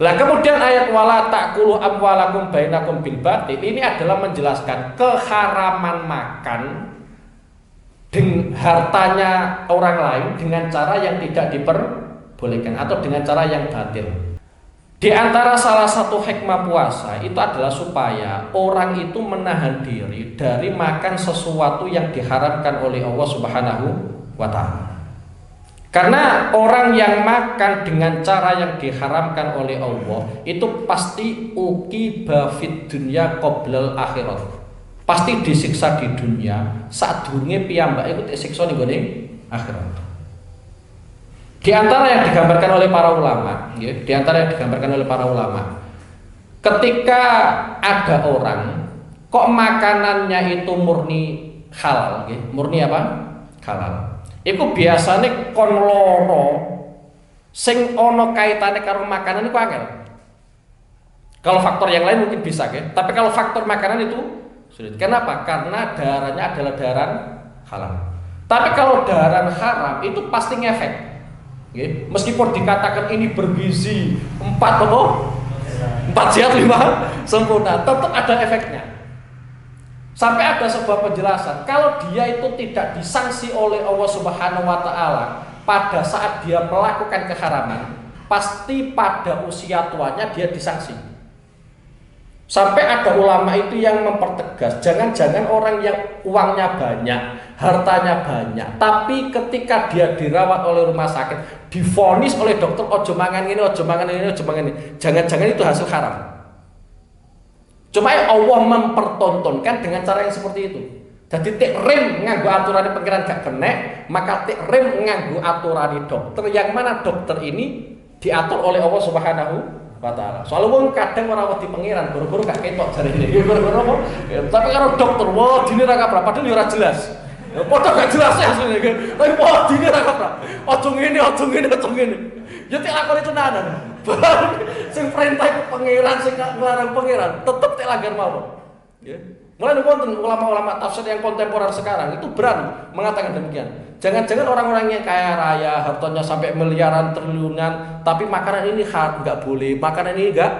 Lah kemudian ayat wala ta'kulu amwalakum bainakum bil batil ini adalah menjelaskan keharaman makan dengan hartanya orang lain dengan cara yang tidak diperbolehkan atau dengan cara yang batil. Di antara salah satu hikmah puasa itu adalah supaya orang itu menahan diri dari makan sesuatu yang diharamkan oleh Allah Subhanahu wa taala. Karena orang yang makan dengan cara yang diharamkan oleh Allah itu pasti uqiba fid dunya qoblal akhirat. Pasti disiksa di dunia sadurunge piyambak iku disiksa ning gone akhirat. Di antara yang digambarkan oleh para ulama, ya, di antara yang digambarkan oleh para ulama, ketika ada orang kok makanannya itu murni halal, ya, murni apa? Halal. Iku biasanya kon loro sing ono kaitane karo makanan iku angel. Kalau faktor yang lain mungkin bisa, ya. Tapi kalau faktor makanan itu sulit. Kenapa? Karena darahnya adalah darah halal. Tapi kalau darah haram itu pasti ngefek. Ya. Meskipun dikatakan ini bergizi 4 sehat 5 sempurna, tetap ada efeknya. Sampai ada sebuah penjelasan, kalau dia itu tidak disanksi oleh Allah Subhanahu wa taala pada saat dia melakukan keharaman, pasti pada usia tuanya dia disanksi. Sampai ada ulama itu yang mempertegas, jangan-jangan orang yang uangnya banyak, hartanya banyak, tapi ketika dia dirawat oleh rumah sakit, divonis oleh dokter ojo mangan ini, ojo mangan ini, ojo mangan ini, jangan-jangan itu hasil haram. Cuma Allah mempertontonkan dengan cara yang seperti itu. Jadi tik rem nganggo aturan pengiran gak kena, maka tik rem nganggo aturan dokter yang mana dokter ini diatur oleh Allah Subhanahu wa taala. Soalnya wong kadang ora wedi pengiran, guru-guru gak ketok jarine. Guru-guru apa? Tapi karo dokter, wah dine ra kaprah, padahal yo ora jelas. Ya padha gak jelas asline iki. Tapi wah dine ra kaprah. Ojo ngene, ojo ngene, ojo ngene. Ya tik lakoni tenanan. Sing perintah pangeran sing nglarang pangeran tetep tak langgar mawon. Ya. Mulai wonten ulama-ulama tafsir yang kontemporer sekarang itu berani mengatakan demikian. Jangan-jangan orang-orang yang kaya raya, hartanya sampai miliaran triliunan, tapi makanan ini enggak boleh, makanan ini enggak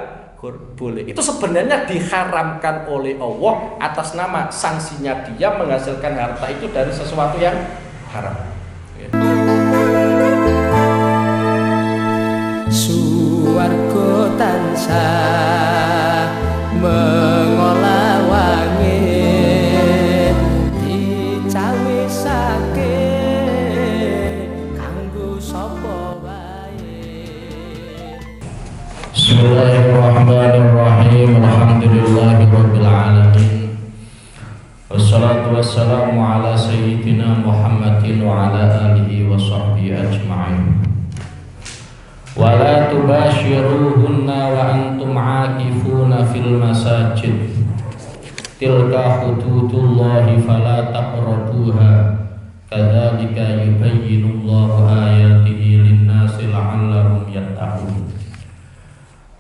boleh. Itu sebenarnya diharamkan oleh Allah atas nama sanksinya dia menghasilkan harta itu dari sesuatu yang haram. Ya. Suwarga tansah mengolah wangi dicawisake kanggo sapa wae. Bismillahirrahmanirrahim. Alhamdulillahirabbil alamin. Wassalatu wassalamu ala sayyidina Muhammadin wa ala alihi wa sahbihi ajma'in. Wala tubashiruhunna wa antum aakifuna fil masajid tilka hududullahi fala taqrabuha kadzalika yubayyinullahu ayatihi linnasi la'allahum yattaqun.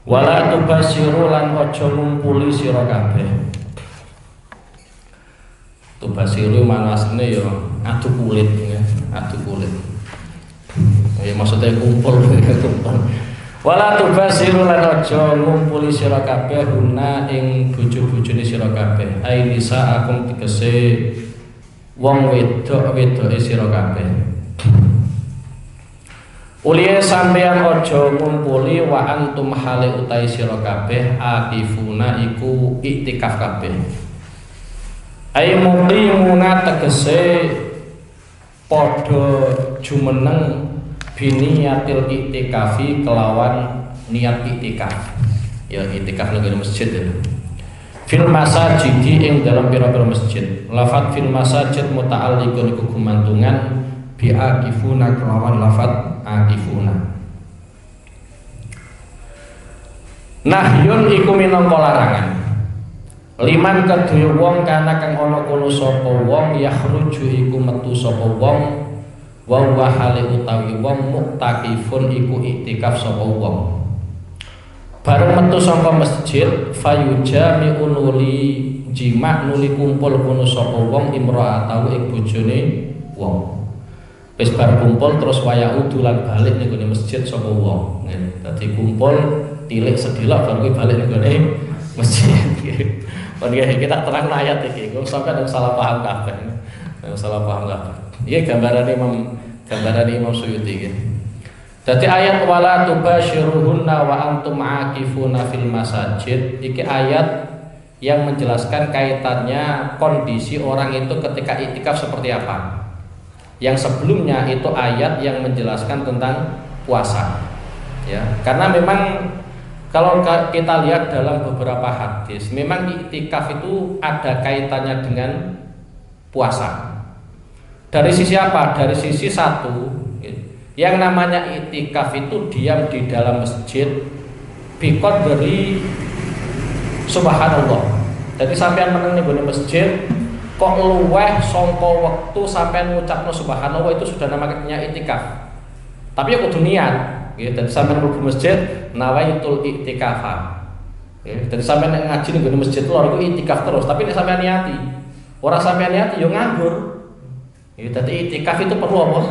Wala tubashiru lan aja ngumpuli sira kabeh. Tubashiru manasne ya adu kulit ya, adu kulit. Ya maksudnya kumpul. Wala tubasiru lan aja ngumpuli sira kabeh guna ing bojo-bojone sira kabeh. Ai nisa akum tegese wong wedok-wedoke sira kabeh. Uliye sampeyan aja ngumpuli wa antum hale utahe sira kabeh akifuna iku iktikaf kabeh. Ai muqimuna tegese padha jumeneng biniyatil iktikafi kelawan niat iktikaf. Ya iktikaf nang masjid ya. Fil masajid ing dalam pira-pira masjid. Lafat fil masajid muta'alliqun iku gumantungan bi akifuna kelawan lafat akifuna. Nahyun iku minangka larangan. Liman kedue wong kana kang ana kono sapa wong yakhruju iku metu sapa wong wa huwa hale utawi wong muktakifun iku iktikaf sapa wong. Bareng metu saka masjid fayujami unuli jima nuli kumpul kono sapa wong imra'atahu ing bojone wong. Wis bar kumpul terus waya udulan balik ning gone masjid sapa wong. Dadi kumpul tilik sedilok baru kuwi balik ning masjid. Kon kita terang ayat iki, kok sampai ada salah paham kabeh. Salah paham kabeh. Iki gambaran Imam Suyuti iki. Dadi ayat wala tubasyiruhunna wa antum aakifuna fil masajid iki ayat yang menjelaskan kaitannya kondisi orang itu ketika iktikaf seperti apa. Yang sebelumnya itu ayat yang menjelaskan tentang puasa. Ya, karena memang kalau kita lihat dalam beberapa hadis, memang iktikaf itu ada kaitannya dengan puasa. Dari sisi apa? Dari sisi satu, yang namanya iktikaf itu diam di dalam masjid biqadri subhanallah. Jadi sampean meneng ning masjid kok luweh sangka wektu sampean ngucapno subhanallah itu sudah namanya iktikaf. Tapi ya kudu niat, nggih. Dadi sampean mlebu masjid nawaitul iktikafa. Nggih, dadi sampean nek ngaji ning masjid lho iku iktikaf terus, tapi nek sampean niati, ora sampean niati yo nganggur. Nggih, dadi iktikaf itu perlu apa?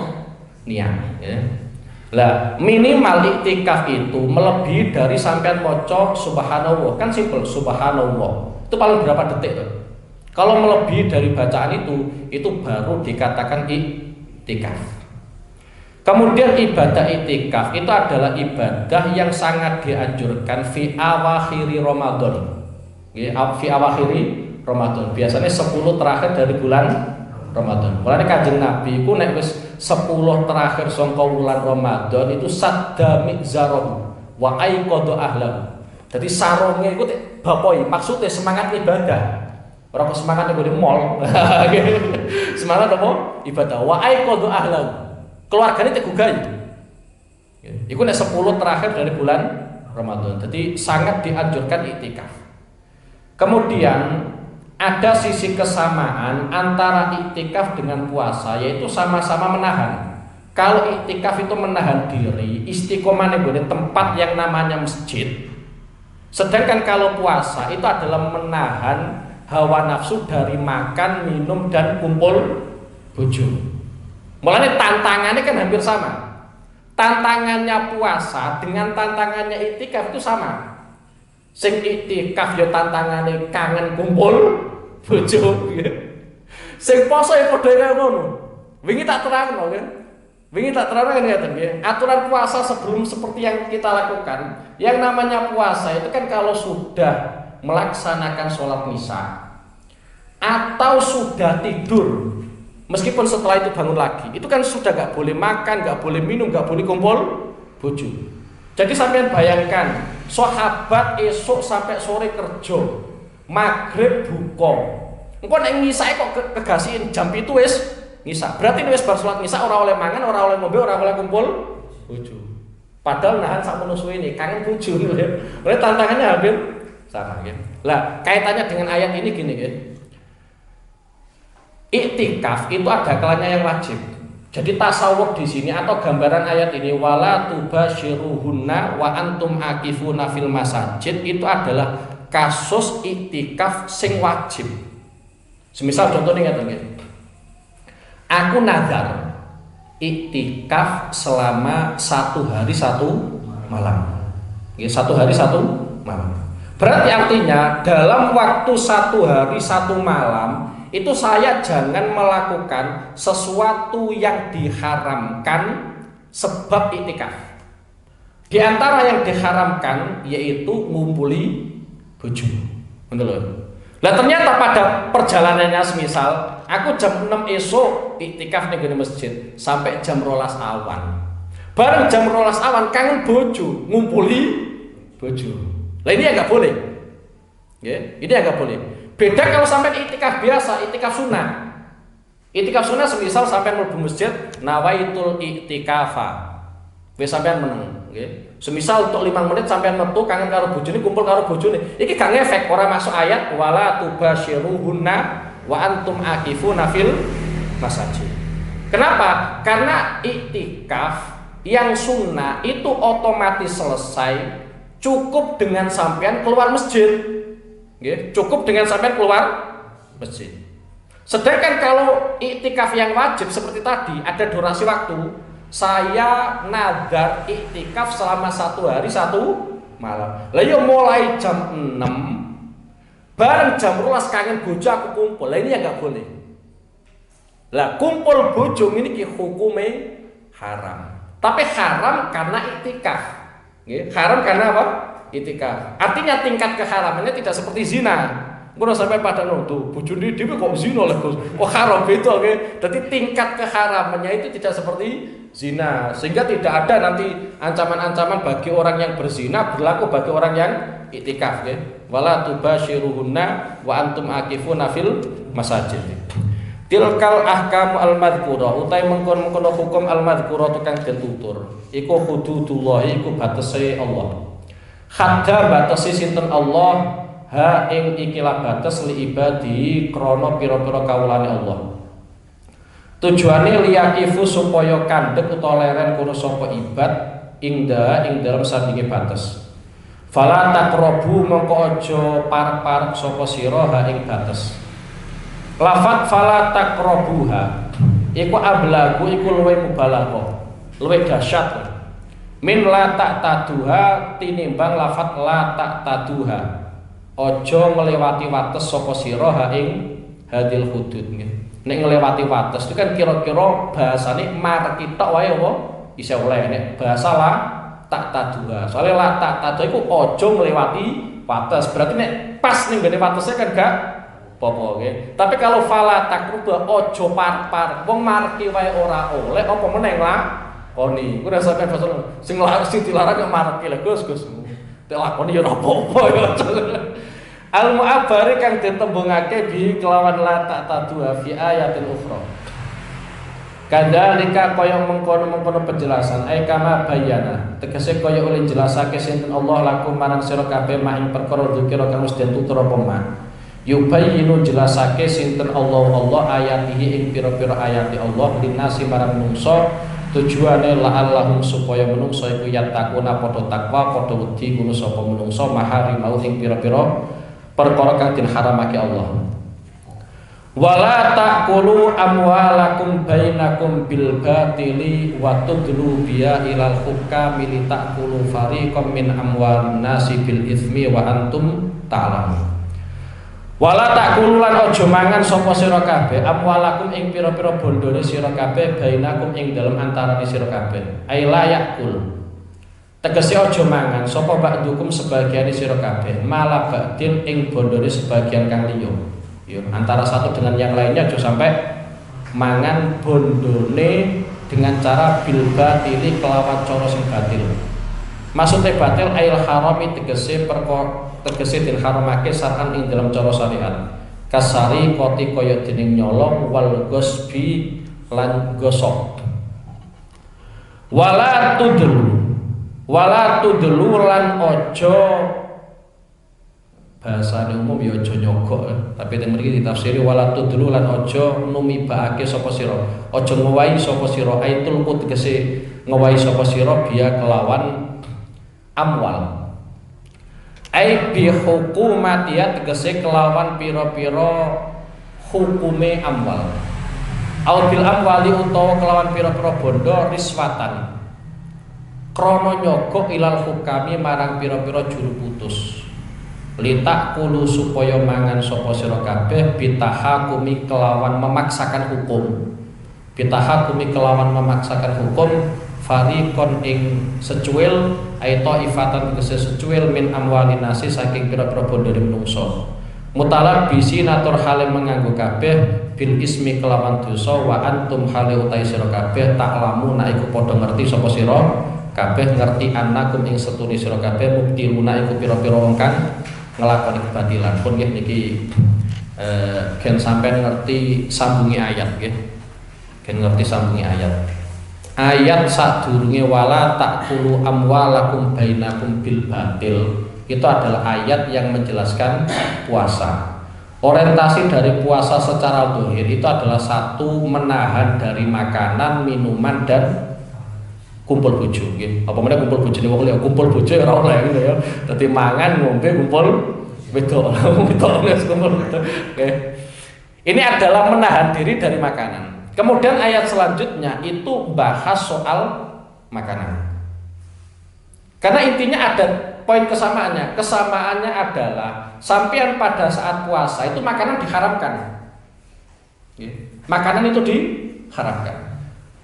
Niat, ya. Lah minimal iktikaf itu melebihi dari sampean maca subhanallah. Kan simpel subhanallah. Itu paling berapa detik tuh? Kalau melebihi dari bacaan itu baru dikatakan iktikaf. Kemudian ibadah iktikaf itu adalah ibadah yang sangat dianjurkan fi awakhiri Ramadan. Fi awakhiri Ramadan. Biasanya 10 terakhir dari bulan Ramadan. Mulane Kanjeng Nabi iku nek wis 10 terakhir saka wulan Ramadan itu sadda mizarahu wa aiqadha ahlahu. Jadi sarunge iku bapoi, maksudnya semangat ibadah. Ora kok semangat ning mall. Semangat apa? Ibadah. Wa aiqadha ahlahu. Keluargane tegugai. Iku nek 10 terakhir dari bulan Ramadan. Jadi sangat dianjurkan iktikaf. Kemudian ada sisi kesamaan antara iktikaf dengan puasa, yaitu sama-sama menahan. Kalau iktikaf itu menahan diri, istiqomah ning tempat yang namanya masjid. Sedangkan kalau puasa itu adalah menahan hawa nafsu dari makan, minum dan kumpul bojo. Mulane tantangannya kan hampir sama. Tantangannya puasa dengan tantangannya iktikaf itu sama. Sing iktikaf ya tantangannya kangen kumpul bojo. Sing poso ya padha kaya ngono. Wingi tak terangno kan. Wingi tak terangno kan ngeten nggih. Aturan puasa sebelum seperti yang kita lakukan. Yang namanya puasa itu kan kalau sudah melaksanakan sholat isya atau sudah tidur, meskipun setelah itu bangun lagi, itu kan sudah gak boleh makan, gak boleh minum, gak boleh kumpul bojo. Jadi sampean bayangkan, sahabat esok sampai sore kerja, maghrib buka. Engko nek ngisake kok kegasiin jam 7 wis ngisa. Berarti wis bar salat ngisa ora oleh mangan, ora oleh ngombe, ora oleh kumpul bojo. Padahal nahan sakmono suwe ini kangen bojo. Oleh tantangannya hampir sama ya. Lah, kaitannya dengan ayat ini gini ya. Iktikaf itu ada kalanya yang wajib. Jadi tasawuf di sini atau gambaran ayat ini wala tubasyiruhunna wa antum akifuna fil masajid itu adalah kasus iktikaf sing wajib. Semisal contohnya ngeten nggih. Aku nazar iktikaf selama 1 hari 1 malam. Nggih, 1 hari 1 malam. Berarti artinya dalam waktu 1 hari 1 malam itu saya jangan melakukan sesuatu yang diharamkan sebab iktikaf. Di antara yang diharamkan yaitu ngumpuli bojo. Betul loh. Lah ternyata pada perjalanannya semisal aku jam 6 esok iktikaf ning masjid sampai jam 12 awan. Bareng jam 12 awan kangen bojo, ngumpuli bojo. Lah ini enggak boleh. Ya, ini enggak boleh. Beda kalau sampai iktikaf biasa, iktikaf sunnah. Iktikaf sunnah semisal sampai mlebu masjid nawaitul iktikafa. Wis sampean meneng, nggih. Semisal untuk 5 menit sampean metu kangen karo bojone, kumpul karo bojone. Iki gak ngefek, ora masuk ayat wala tubasyiruhunna wa antum akifuna fil masajid. Kenapa? Karena iktikaf yang sunnah itu otomatis selesai cukup dengan sampean keluar masjid. Cukup dengan sampai keluar masjid. Sedangkan kalau iktikaf yang wajib seperti tadi ada durasi waktu. Saya nazar iktikaf selama 1 hari 1 malam. Lah yo mulai jam 6 bareng jam 12 kangen bojo aku kumpul. Lah ini ya enggak boleh. Lah kumpul bojo ini ki hukume haram. Tapi haram karena iktikaf. Nggih, haram karena apa? Iktikaf. Artinya tingkat keharamannya tidak seperti zina. Ngono sampai pada nuduh bojone dhewe kok zina lho Gus. Kok haram beda nggih. Dadi tingkat keharamannya itu tidak seperti zina. Sehingga tidak ada nanti ancaman-ancaman bagi orang yang berzina berlaku bagi orang yang iktikaf nggih. Wala tubasyiruhunna wa antum aqifuna fil masajid. Tilkal ahkamu al-madhkurah utai mengkon-mengkon hukum al-madhkurah tukang den tutur. Iku hududullah iku batese Allah. Hadda batese sinten Allah ha ing ikilah batas li ibadi krana pira-pira kawulane Allah. Tujuane liyakifu supaya kandhek utawa leren kono sapa ibad ing dalam sandinge batas. Fala taqrabu mongko aja parek-parek sapa sira ha ing batas. Lafat fala taqrabuha iku ablagu iku luwih mubalaghah, luwih dahsyat. Min la ta'taduha tinimbang lafat la ta'taduha. Ojo ngelewati wates sapa sira ha ing hadil hudud nggih. Nek ngelewati wates itu kan kira-kira bahasane marek tok wae apa bisa oleh nek bahasa la tak taduha. Soale la tak taduha iku ojo ngelewati wates. Berarti nek pas ning gone watese kan gak apa-apa nggih. Tapi kalau fala takruba ojo par-par wong mareki wae ora oleh apa meneh la koni. Ku rasa kan bahasa sing dilarang kok mareki lho Gus. Lakoni ya apa-apa ya. Al-mu'abbari kang ditembungake bi kelawan la tak tadua fi ayatin ukhra. Kadzalika kaya mengkono-mengkono penjelasan ai kama bayana. Tegese kaya oleh jelasake sinten Allah lakum marang sira kabeh mak ing perkara dzikira kang wis den tutur apa man. Yubayyinu jelasake sinten Allah ayatihi ing pira-pira ayati Allah linasi marang manungsa. Tujuane la'allahum supaya menungso iku yattaquna padha takwa padha wedi gunu sapa menungso mahari mau ing pira-pira perkara kang den haramake Allah. Wala taqulu amwalakum bainakum bil batili wa tudlu biya ilal hukami li taqulu fariqam min amwalin nasi bil itsmi wa antum ta'lamun. Wala takulu lan aja mangan sapa sira kabeh amwalakum ing pira-pira bondone sira kabeh bainakum ing dalem antarane sira kabeh. Ai la yakul. Tegese aja mangan sapa ba'dukum sebagiane sira kabeh malah ba'din ing bondone sebagian kang liya. Ya, antara satu dengan yang lainnya aja sampai mangan bondone dengan cara bil batili kelawan cara sing batil. Maksudnya batil ail harami tegese den haramake saran ing dalam cara syariat. Kasari koti kaya dening nyolong wal gosbi lan gosok. Wala tudlu lan ojo bahasane umum ya aja nyogok, tapi teng mriki ditafsiri wala tudlu lan ojo numibaake sapa sira. Ojo ngowahi sapa sira aitul tegese ngowahi sapa sira biya kelawan amwal. Ai bi hukumatiya tegese kelawan pira-pira hukume amwal. Au bil amwali utawa kelawan pira-pira bondo riswatan. Krana nyogok ilal hukami marang pira-pira juru putus. Litak kulu supaya mangan sapa sira kabeh bitahakumi kelawan memaksakan hukum. Bitahakumi kelawan memaksakan hukum fariqon ing secuil aito ifatan tegese secuil min amwalin nasi saking pira-pira bondone menungso mutalab bisi natur hale menganggo kabeh bil ismi kelawan dosa wa antum hale utai sira kabeh taklamu iku padha ngerti sapa sira kabeh ngerti annakum ing setune sira kabeh mubtiluna iku pira-pira wong kang nglakoni kebatilan pun nggih niki gen sampean ngerti sambungi ayat nggih gen ngerti sambungi ayat. Ayat sadurunge wala takulu amwalakum bainakum bil batil itu adalah ayat yang menjelaskan puasa. Orientasi dari puasa secara zahir itu adalah satu menahan dari makanan, minuman dan kumpul bojo nggih. Apa meneh kumpul bojone wong liya, kumpul bojo ora oleh gitu ya. Dadi mangan, ngombe, kumpul wedok. Wedok wis kumpul. Oke. Ini adalah menahan diri dari makanan. Kemudian ayat selanjutnya itu bahas soal makanan. Karena intinya ada poin kesamaannya? Kesamaannya adalah sampean pada saat puasa itu makanan diharamkan. Makanan itu diharamkan.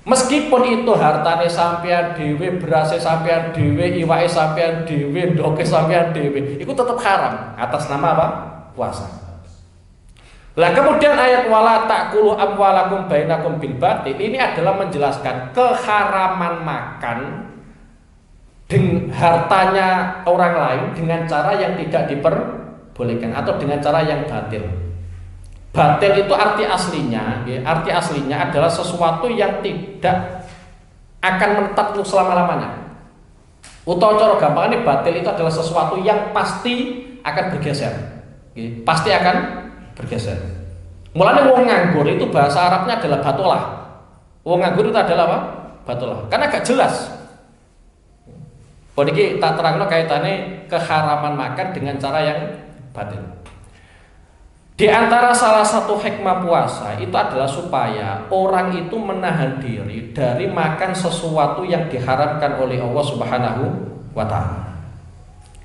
Meskipun itu hartane sampean dhewe, berase sampean dhewe, iwake sampean dhewe, ndoke sampean dhewe, itu tetap haram atas nama apa? Puasa. Lah kemudian ayat wala taqulu amwalakum bainakum bil batil ini adalah menjelaskan keharaman makan dengan hartanya orang lain dengan cara yang tidak diperbolehkan atau dengan cara yang batil. Batil itu arti aslinya adalah sesuatu yang tidak akan menetap untuk selama-lamanya. Utawa cara gampang ini batil itu adalah sesuatu yang pasti akan bergeser. Pasti akan bergeser. Mulanya wong nganggur itu bahasa Arabnya adalah batolah. Wong nganggur itu adalah apa? Batolah. Karena gak jelas. Ini tak terangno kaitannya keharaman makan dengan cara yang batil. Di antara salah satu hikmah puasa itu adalah supaya orang itu menahan diri dari makan sesuatu yang diharamkan oleh Allah Subhanahu wa taala.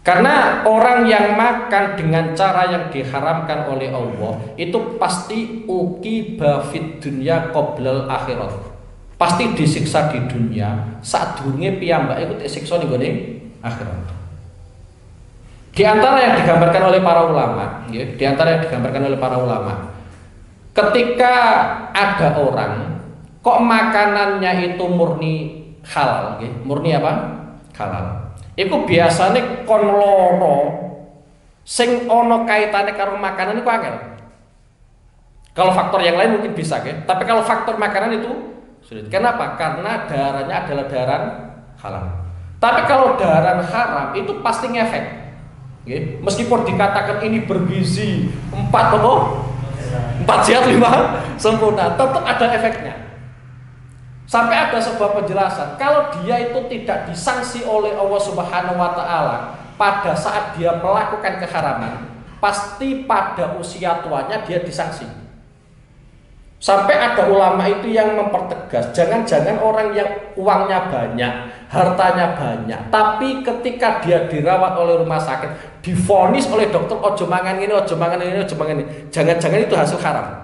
Karena orang yang makan dengan cara yang diharamkan oleh Allah itu pasti uqiba fid dunya qoblal akhirat. Pasti disiksa di dunia saat durunge piyambak iku disiksa ning gone akhirat. Di antara yang digambarkan oleh para ulama, ketika ada orang kok makanannya itu murni halal, murni apa? Halal. Iku biasanya kon loro sing ono kaitane karo makanan iku angel. Kalau faktor yang lain mungkin bisa, tapi kalau faktor makanan itu sulit. Kenapa? Karena darahnya adalah darah halal. Tapi kalau darah haram itu pasti ngefek. Meskipun dikatakan ini bergizi 4 sehat 5 sempurna, tetap ada efeknya. Sampai ada sebuah penjelasan, kalau dia itu tidak disanksi oleh Allah Subhanahu wa taala pada saat dia melakukan keharaman, pasti pada usia tuanya dia disanksi. Sampai ada ulama itu yang mempertegas, jangan-jangan orang yang uangnya banyak, hartanya banyak, tapi ketika dia dirawat oleh rumah sakit, divonis oleh dokter ojo mangan ini, ojo mangan ini, ojo mangan ini, jangan-jangan itu hasil haram.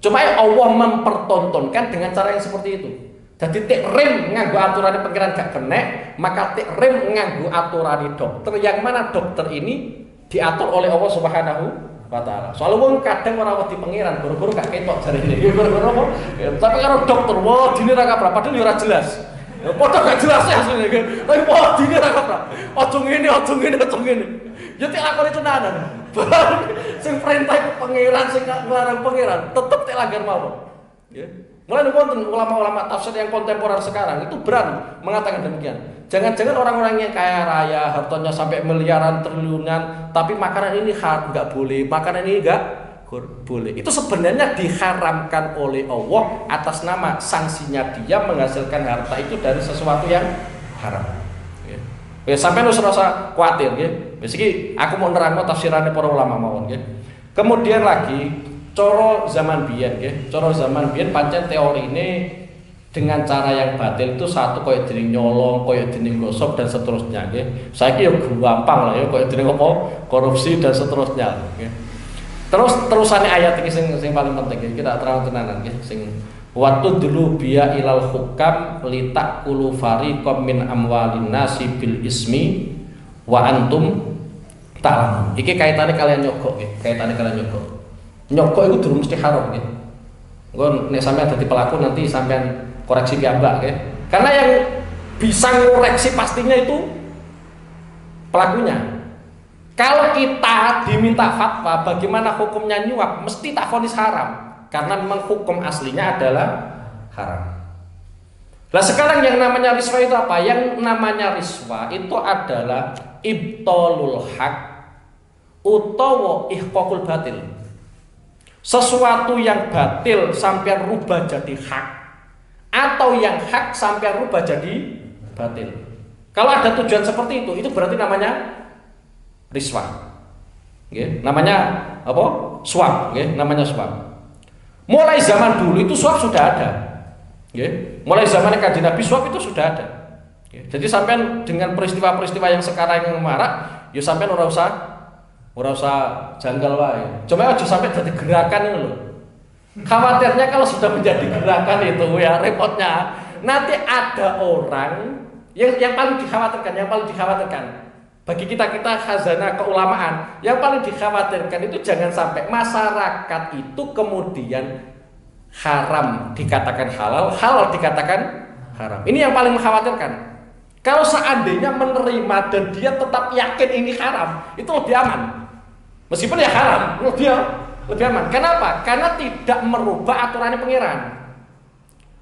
Cuma Allah mempertontonkan dengan cara yang seperti itu. Jadi tik rem nganggo aturan pengiran gak kena, maka tik rem nganggo aturan dokter, yang mana dokter ini diatur oleh Allah Subhanahu wa taala. Soale wong kadang ora wedi pengiran, guru-guru gak ketok jarine. Guru-guru apa? Tapi karo dokter, wah dine ra kaprah, padahal yo ora jelas. Ya padha gak jelas ya asline. Tapi wah dine ra kaprah. Ojo ngene, ojo ngene, ojo ngene. Ya tik lakoni tenanan. Sing perintah pengiran, sing nglarang pengiran, tetep tik langgar mawon. Nggih. Mulai wonten ulama-ulama tafsir yang kontemporer sekarang itu berani mengatakan demikian. Jangan-jangan orang-orang yang kaya raya, hartanya sampai miliaran, triliunan, tapi makanan ini nggak boleh, makanan ini nggak boleh. Itu sebenarnya diharamkan oleh Allah atas nama sanksinya dia menghasilkan harta itu dari sesuatu yang haram. Ya, sampai lu serasa khawatir, ya. Meski aku mau nerangno tafsirannya para ulama mawon, ya. Kemudian lagi coro zaman biyen coro zaman biyen pancen teori ini dengan cara yang batil itu satu koyo dening nyolong, koyo dening gosok dan seterusnya nggih. Saiki yo gampang lah ya koyo dening apa korupsi dan seterusnya nggih. Terusane ayat iki sing paling penting kita terang tenanan nggih sing watu dulu biya ilal hukam litakulu fariqam min amwalin nasi bil ismi wa antum ta'lamun. Iki kaitane kalian nyogok nggih, kaitane kalian nyogok. Nyogok itu durung mesti haram nggih. Engko nek sampean dadi pelaku nanti sampean koreksi piyambak nggih. Karena yang bisa ngoreksi pastinya itu pelakunya. Kalau kita diminta fatwa bagaimana hukumnya nyuap, mesti tak vonis haram karena memang hukum aslinya adalah haram. Nah sekarang yang namanya riswa itu apa? Yang namanya riswa itu adalah ibtalul haq utawa ihqaqul batil. Sesuatu yang batil sampai rubah jadi hak, atau yang hak sampai rubah jadi batil. Kalau ada tujuan seperti itu berarti namanya riswa. Namanya apa? Suap. Namanya suap. Mulai zaman dulu itu suap sudah ada. Mulai zaman Kanjeng Nabi suap itu sudah ada. Jadi sampean dengan peristiwa-peristiwa yang sekarang yang marak, ya sampean ora usah janggal wae. Cuma aja sampai jadi gerakan ini loh. Khawatirnya kalau sudah menjadi gerakan itu ya repotnya. Nanti ada orang yang paling dikhawatirkan bagi kita khazanah keulamaan, yang paling dikhawatirkan itu jangan sampai masyarakat itu kemudian haram dikatakan halal, halal dikatakan haram. Ini yang paling mengkhawatirkan. Kalau seandainya menerima dan dia tetap yakin ini haram, itu lebih aman. Meskipun ya haram, lebih aman. Kenapa? Karena tidak merubah aturan pangeran.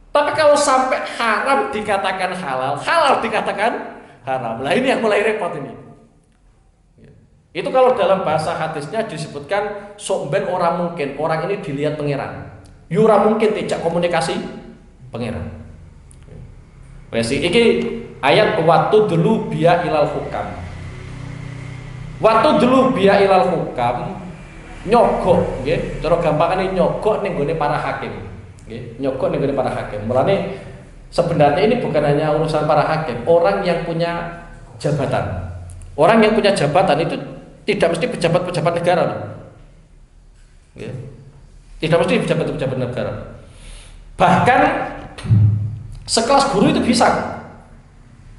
Tapi kalau sampai haram dikatakan halal, halal dikatakan haram. Nah ini yang mulai repot ini. Itu kalau dalam bahasa hadisnya disebutkan sokben orang mungkin orang ini dilihat pangeran. Yura mungkin tidak komunikasi pangeran. Wesi iki ayat waktu dulu biya ilal hukam. Waktu dulu biya ilal hukam nyogok, nggih. Cara gampangane nyogok ning gone para hakim. Nggih, nyogok ning gone para hakim. Mulane sebenarnya ini bukan hanya urusan para hakim, orang yang punya jabatan. Orang yang punya jabatan itu tidak mesti pejabat-pejabat negara. Nggih. Tidak mesti pejabat-pejabat negara. Bahkan sekelas guru itu bisa.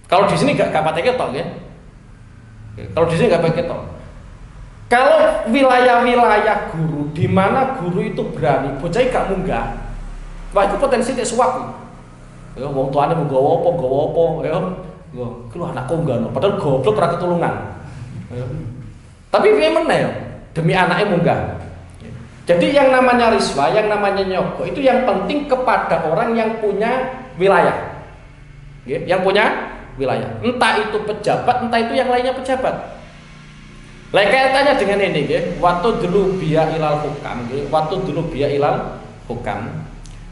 Kalau di sini nggak pakai ketok ya. Kalau di sini nggak pakai ketok. Kalau wilayah-wilayah guru di mana guru itu berani, bocah gak munggah. Wah itu potensi tidak suwaku. Ya wong tuane mau gawa apa ya. Ku anakku enggak no. Padahal goblok ora ketulungan. Ya. Tapi piye meneh ya demi anaknya munggah. Jadi yang namanya riswa, yang namanya nyogok itu yang penting kepada orang yang punya wilayah. Yang punya wilayah. Entah itu pejabat, entah itu yang lainnya pejabat. Lah kaitannya dengan ini waktu dulu biya ilal hukam, waktu dulu biya ilal hukam.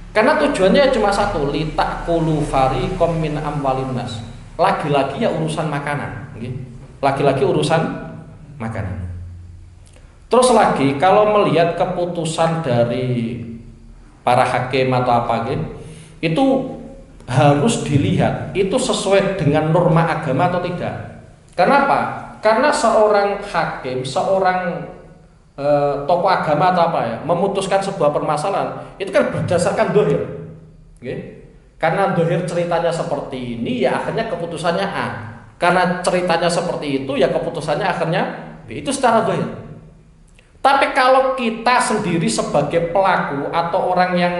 Karena tujuannya cuma satu, litakulu fariqam min amwalin nas. Lagi-lagi ya urusan makanan, lagi-lagi urusan makanan. Terus lagi kalau melihat keputusan dari para hakim atau apa itu harus dilihat itu sesuai dengan norma agama atau tidak. Kenapa? Karena seorang hakim, seorang tokoh agama atau apa ya, memutuskan sebuah permasalahan itu kan berdasarkan dohir. Karena dohir ceritanya seperti ini, ya akhirnya keputusannya A. Karena ceritanya seperti itu, ya keputusannya akhirnya B. Itu secara dohir. Tapi kalau kita sendiri sebagai pelaku atau orang yang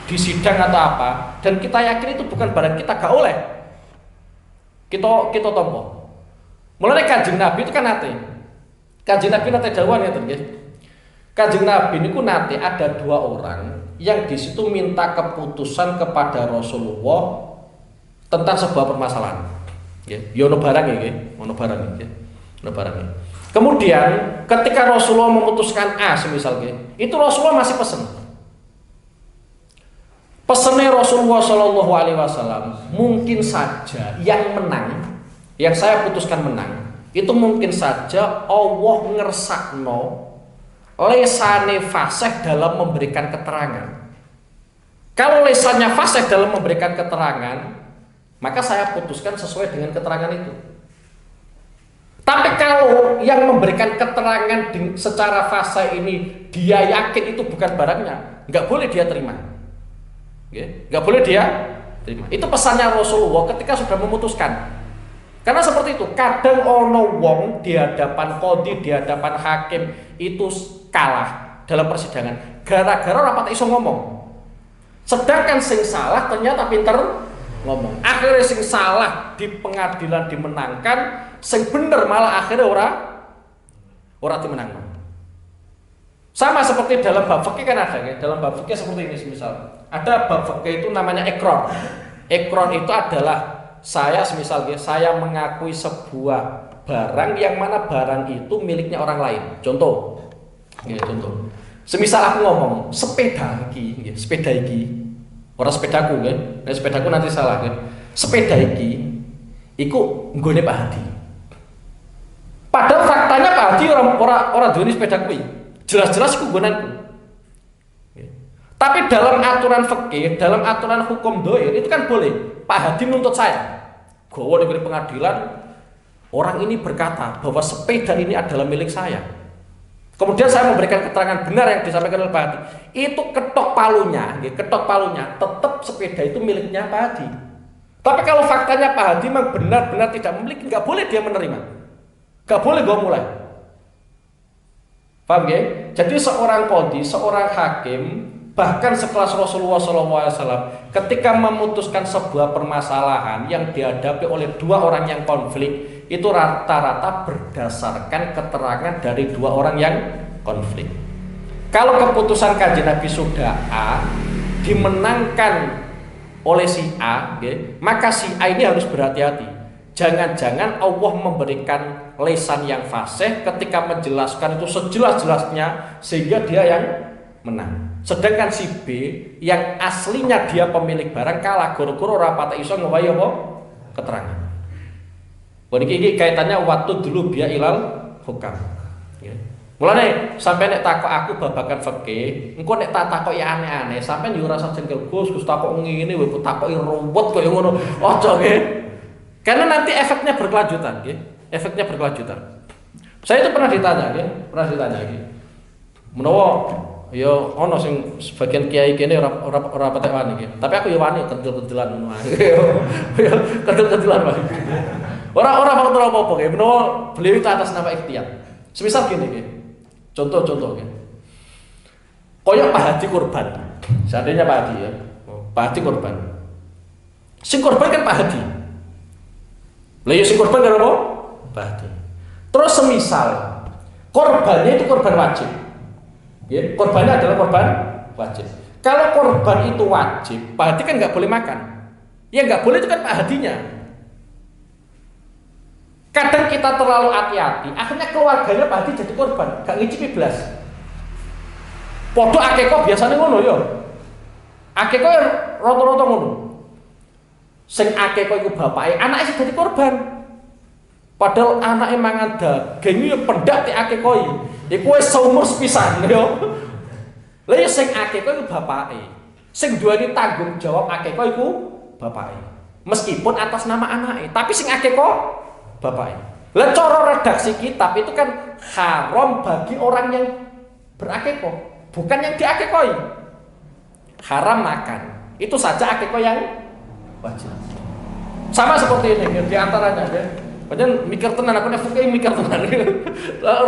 di sidang atau apa, dan kita yakin itu bukan barang kita, gak oleh kita tompo. Mulai Kanjeng Nabi itu kan nate. Kanjeng Nabi nate dawuh ngeten nggih. Kanjeng Nabi niku nate ada dua orang yang di situ minta keputusan kepada Rasulullah tentang sebuah permasalahan. Nggih, ya ono barang nggih, ono barang nggih. Ono barang. Kemudian ketika Rasulullah memutuskan A semisal nggih, itu Rasulullah masih pesen. Pesennya Rasulullah Shallallahu Alaihi Wasallam mungkin saja yang menang, yang saya putuskan menang, itu mungkin saja Allah ngersakno lesane fasih dalam memberikan keterangan. Kalau lesannya fasih dalam memberikan keterangan, maka saya putuskan sesuai dengan keterangan itu. Tapi kalau yang memberikan keterangan secara fasih ini dia yakin itu bukan barangnya, nggak boleh dia terima. Nggak boleh dia terima. Itu pesannya Rasulullah ketika sudah memutuskan. Karena seperti itu, kadang ono wong di hadapan qadhi, di hadapan hakim itu kalah dalam persidangan gara-gara rapat iso ngomong. Sedangkan sing salah ternyata pinter ngomong. Akhirnya sing salah di pengadilan dimenangkan, sing bener malah akhirnya ora dimenangkan. Sama seperti dalam bab fikih kan ada ya. Dalam bab fikih seperti ini misal. Ada bab fikih itu namanya ikrar. Ikrar itu adalah saya semisal saya mengakui sebuah barang yang mana barang itu miliknya orang lain. Contoh. Ya, contoh. Semisal aku ngomong sepeda iki. Orang sepedaku kan. Nah, sepedaku nanti salah kan. Sepeda iki iku nggone Pak Hadi. Padahal faktanya Pak Hadi orang duweni sepeda kuwi. Jelas-jelas iku nggonanku. Tapi dalam aturan fikih, dalam aturan hukum dohir itu kan boleh. Pak Hadi nuntut saya, gowo di pengadilan, orang ini berkata bahwa sepeda ini adalah milik saya. Kemudian saya memberikan keterangan benar yang disampaikan oleh Pak Hadi. Itu ketok palunya, tetap sepeda itu miliknya Pak Hadi. Tapi kalau faktanya Pak Hadi memang benar-benar tidak memiliki, nggak boleh dia menerima, nggak boleh gue mulai. Paham ya? Jadi seorang qadhi, seorang hakim, bahkan sekelas Rasulullah SAW, ketika memutuskan sebuah permasalahan yang dihadapi oleh dua orang yang konflik, itu rata-rata berdasarkan keterangan dari dua orang yang konflik. Kalau keputusan Kanjeng Nabi sudah A, dimenangkan oleh si A, maka si A ini harus berhati-hati. Jangan-jangan Allah memberikan lesan yang fasih ketika menjelaskan itu sejelas-jelasnya sehingga dia yang menang. Sedangkan si B yang aslinya dia pemilik barang kalah goro-goro ora pati iso ngewahi apa keterangan. Ini kaitannya waktu dulu biya ilal hukam. Mulane sampai nek takok aku babagan fikih, engko nek tak takok ya aneh-aneh, sampean yo ora usah jengkel Gus takok ngene wae takoki ruwet koyo ngono. Aja nggih. Karena nanti efeknya berkelanjutan, nggih. Efeknya berkelanjutan. Saya itu pernah ditanya, nggih, menawa ya ono sing sebagian kiai kene ora patek wani nggih. Tapi aku ya wani kendel-kendelan ngono ae. Ya kendel-kendelan wae. Ora faktor apa-apa nggih, menawa beliau itu atas nama ikhtiyar. Semisal gini nggih. Contoh nggih. Koyok Pak Hadi korban. Seandainya Pak Hadi ya. Pak Hadi korban. Sing korban kan Pak Hadi. Lah ya sing korban kan apa? Pak Hadi. Terus semisal korbannya itu korban wajib. Ya, korbannya adalah korban wajib. Kalau korban itu wajib, Pak Hadi kan nggak boleh makan. Ya nggak boleh itu kan Pak Hadinya. Kadang kita terlalu hati-hati, akhirnya keluarganya Pak Hadi jadi korban, gak ngicipi belas. Podo akeko biasanya ngono ya. Akeko rata-rata ngono. Sing akeko iku bapake, anake sing dadi korban. Padahal anake mangan daging ya pendak ti akeko iku wis seumur sepisan ya. Lah ya sing akeko iku bapake. Sing duweni tanggung jawab akeko iku bapake. Meskipun atas nama anake, tapi sing akeko bapaknya. Lah cara redaksi kitab itu kan haram bagi orang yang berakeko, bukan yang diakekoi. Haram makan. Itu saja akeko yang wajib. Sama seperti ini di antaranya ya. Padahal mikir tenan aku nek fikih mikir tenan.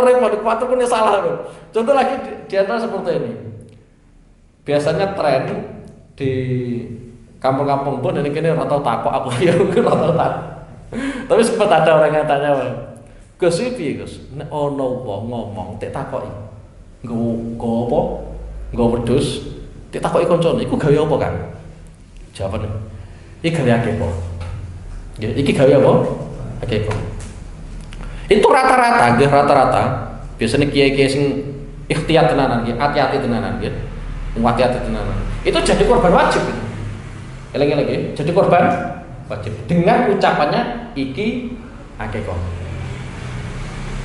Repot kuwatir pun salah loh. Contoh lagi di antara seperti ini. Biasanya tren di kampung-kampung pun ini kene ora tau takok aku ya ora tau takok. Tapi sempat ada orang yang tanya, Gus piye Gus? Nek ono wong ngomong tek takoki. Nggo apa? Nggo wedhus, tek takoki kancane, iku gawe apa, Kang? Jawabane, iki gawe akeko. Nggih, iki gawe apa? Akeko. Itu rata-rata, nggih rata-rata. Biasanya kiai-kiai sing ikhtiyat tenanan nggih, hati-hati tenanan nggih. Hati-hati tenanan. Itu jadi korban wajib. Eling-eling nggih, jadi korban wajib dengan ucapannya iki akeko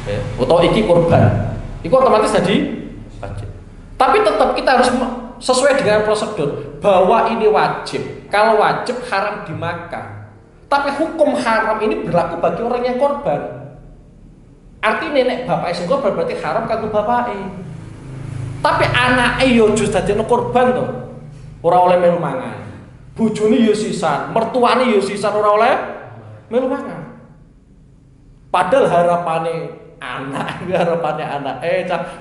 ya, atau iki korban itu otomatis jadi wajib. Tapi tetap kita harus sesuai dengan prosedur bahwa ini wajib. Kalau wajib haram dimakan, tapi hukum haram ini berlaku bagi orang yang korban. Artinya nek bapak sing korban berarti haram kanggo bapake, tapi anake yo jus dadine korban to, ora oleh melu mangan. Bojone ya sisan, mertuane ya sisan ora oleh melu mangan. Padahal harapannya anak,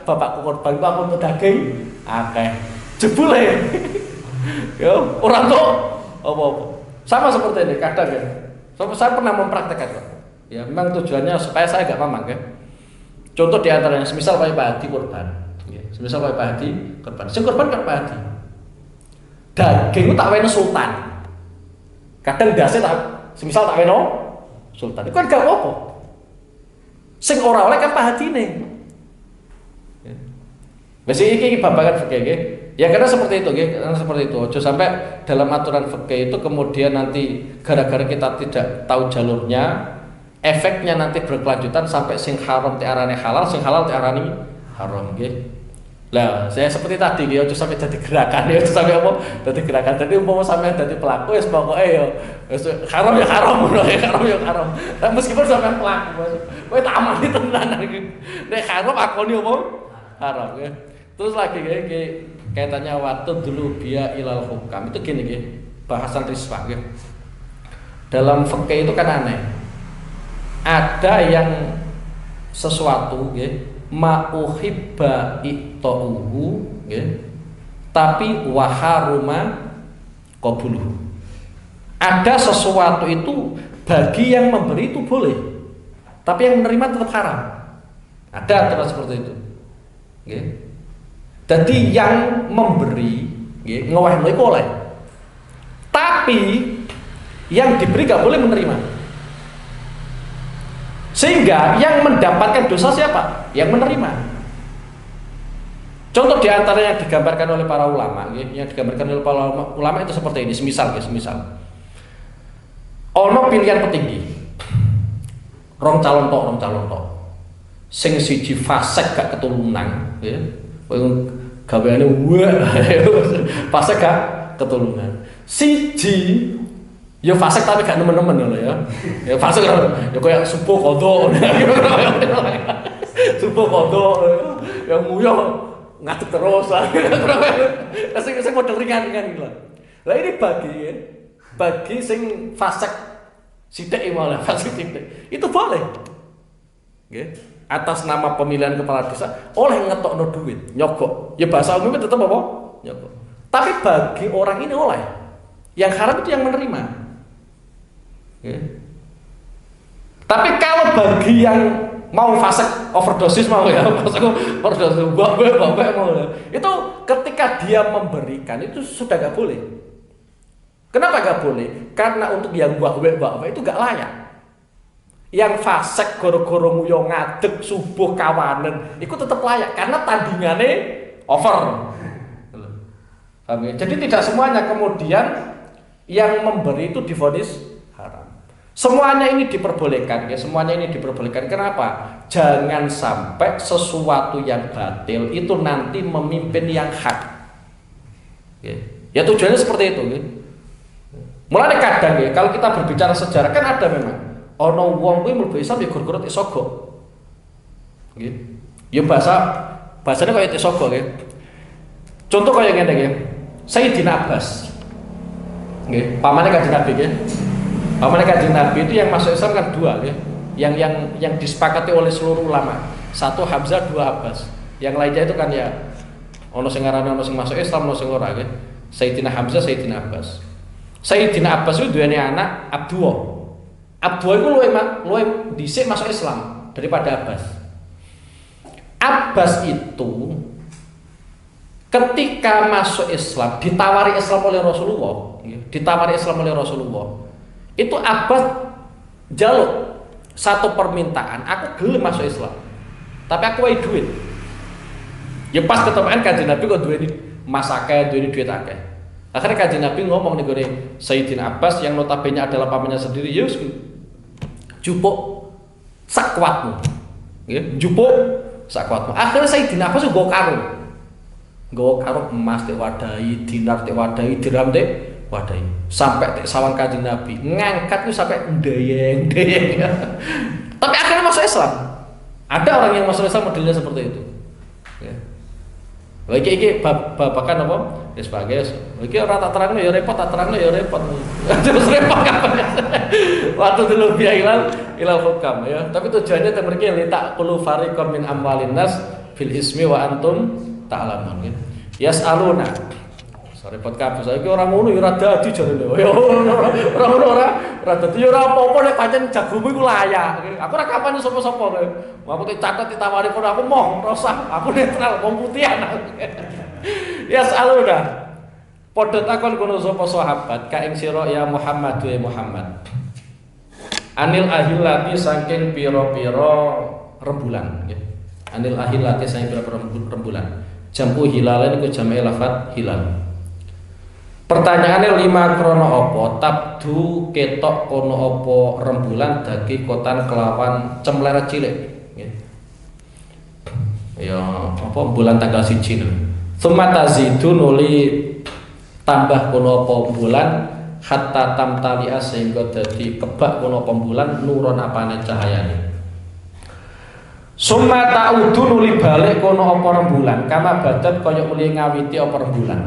bapakku korban aku untuk daging akeh. Jebule. Ya, orang tuh apa-apa. Sama seperti ini kadang ya. Saya pernah mempraktekkan kok. Ya, memang tujuannya supaya saya enggak mamang kan. Contoh di antaranya semisal Pak Hadi korban. Ya, semisal Pak Hadi korban. Sing korban kan Pak Hadi. Daging itu tak weno sultan. Kadang dase tak semisal tak weno sultan. Itu kan gak apa-apa. Sing ora oleh kan Pak Hadine. Ya. Wis iki babagan fikih nggih. Ya karena seperti itu nggih, karena seperti itu. Aja sampai dalam aturan fikih itu kemudian nanti gara-gara kita tidak tahu jalurnya, efeknya nanti berkelanjutan sampai sing haram diarani halal, sing halal diarani haram nggih. Lah, saya seperti tadi ya, aja sampai jadi gerakan ya, aja sampai apa? Jadi gerakan. Jadi umpama sampai jadi pelaku ya pokoke ya haram ya haram ngono ya, haram ya haram. Nah, meskipun sampai pelaku, kowe tak amani tenan iki. Nek haram akoni apa? Haram ya. Terus lagi kaitannya waktu dulu biya ilal hukam itu gini ya, bahasan riswah ya. Dalam fikih itu kan aneh. Ada yang sesuatu ya, ma'uhibba ikta'uhu ya, tapi waharuma qabuluhu. Ada sesuatu itu bagi yang memberi itu boleh, tapi yang menerima tetap haram. Ada aturan seperti itu ya. Jadi yang memberi ya, ngewehno iku oleh, tapi yang diberi gak boleh menerima. Sehingga yang mendapatkan dosa siapa? Yang menerima. Contoh diantara yang digambarkan oleh para ulama, yang digambarkan oleh para ulama itu seperti ini. Semisal, ono pilihan petinggi, rong calon tok. Sing siji fasek gak ketulunan, ya. Gaweane fasek gak ketulunan. Siji ya fasik tapi gak nemen-nemen lho ya. Ya fasik ya kayak subuh kodok. Subuh kodok yang nguyah ngadeg terus. Sing model ringan-ringan gitu. Lah ini bagi sing fasik sithik malah fasik sithik. Itu boleh. Nggih. Atas nama pemilihan kepala desa oleh ngetokno duit, nyogok. Ya bahasa umumnya tetap apa? Nyogok. Tapi bagi orang ini oleh. Yang haram itu yang menerima. Ya. Tapi kalau bagi yang mau fasik overdosis mau ya, fasik overdosis bapak mau ya, itu ketika dia memberikan itu sudah gak boleh. Kenapa gak boleh? Karena untuk yang bapak itu gak layak. Yang fasik goro-goro nguyo ngadeg subuh kawanan, itu tetap layak karena tandingannya over. Jadi tidak semuanya kemudian yang memberi itu divonis haram. Semuanya ini diperbolehkan ya, semuanya ini diperbolehkan. Kenapa? Jangan sampai sesuatu yang batil itu nanti memimpin yang hak. Ya tujuannya seperti itu. Ya. Mulai kadang ya, kalau kita berbicara sejarah kan ada memang ono wong kuwi mlebu Islam ya gara-gara tisogok. Nggih. Ya bahasanya kayak tisogok ya. Contoh kayak ngene ya. Sayyidina Abbas. Nggih, pamane Kanjeng Nabi nggih. Pamane Kanjeng Nabi itu yang masuk Islam kan dua nggih. Yang disepakati oleh seluruh ulama. Satu Hamzah, dua Abbas. Yang lainnya itu kan ya ono sing ngarani ono sing masuk Islam, ono sing ora nggih. Sayyidina Hamzah, Sayyidina Abbas. Sayyidina Abbas itu duweni anak Abdullah. Abdullah itu luwih dhisik masuk Islam daripada Abbas. Abbas itu ketika masuk Islam ditawari Islam oleh Rasulullah, itu Abbas jaluk satu permintaan, aku gelem masuk Islam, tapi aku wae duit. Ya pas ketemuan Kanjeng Nabi kok duweni mas akeh, duweni duit akeh. Akhirnya Kanjeng Nabi ngomong nih gini, Sayyidina Abbas yang notabene adalah pamannya sendiri, yus jupuk sakwatmu, jupuk sakwatmu. Akhirnya Sayyidina Abbas nggo karung emas tek wadahi, dinar tek wadahi, dirham tek wadahi, sampai tek sawang Kanjeng Nabi, ngangkat itu sampai ndeyeng. Tapi akhirnya masuk Islam. Ada orang yang masuk Islam modelnya seperti itu. Iki babakan apa? Ya sebagai iki ora tak terangno ya repot, tak terangno ya repot. Terus repot kapan ya? Waktu dulu biya ilal hukam ya. Tapi tujuannya mriki li taqulu fariqam min amwalin nas fil ismi wa antum ta'lamun ya. Yas'aluna. Repot kabeh saiki ora ngono ya ora dadi jarene. Ya ora ngono ora dadi ya ora apa-apa nek pancen jagomu iku layak. Aku ora kapan sapa-sapa kowe. Aku dicatet ditawari kono aku moh, ora usah. Aku netral wong putihan. Yas'aluna. Padha takon kono sapa sahabat ka ing sira ya Muhammad wa Muhammad. Anil ahillati saking pira-pira rembulan nggih. Anil ahillati saking pira-pira rembulan. Jampu hilalan iku jame lafat hilal. Pertanyaannya 5 krono opo tabdu ketok kono opo rembulan dagi kotan kelawan cemleret cilik. ya apa bulan tanggal 1 lho. Tsumma tazidun nuli tambah kono apa bulan hatta tamtalia sehingga dadi kebak kono apa bulan nuron apane cahayane. Summa ta'udu nuli balik kono apa rembulan kama badat kaya uli ngawiti apa rembulan.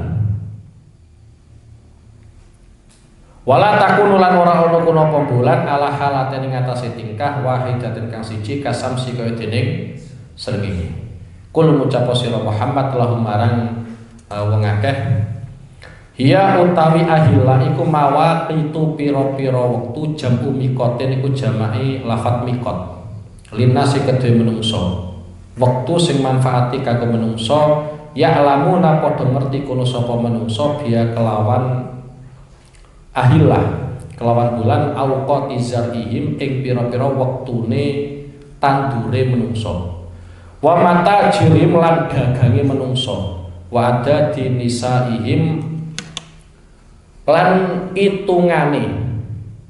Wala takunu lan ora ana kono apa bulan ala halaten ing atase tingkah wahidaten kang siji kasamsi kaya dening srengenge. Kul ngucap sira Muhammad lahum marang wong akeh hiya utawi ahilla iku mawaqitu pira-pira wektu jamu miqatin iku jamae lafat miqat linasi kedhe menungso wektu sing manfaati kanggo menungso ya alamuna padha ngerti kono sapa menungso biya kelawan ahillah kelawan bulan auqati zarihim ing pira-pira wektune tandure menungso wa mata jirim lan dagange menungso wa ada di nisaihim lan itungane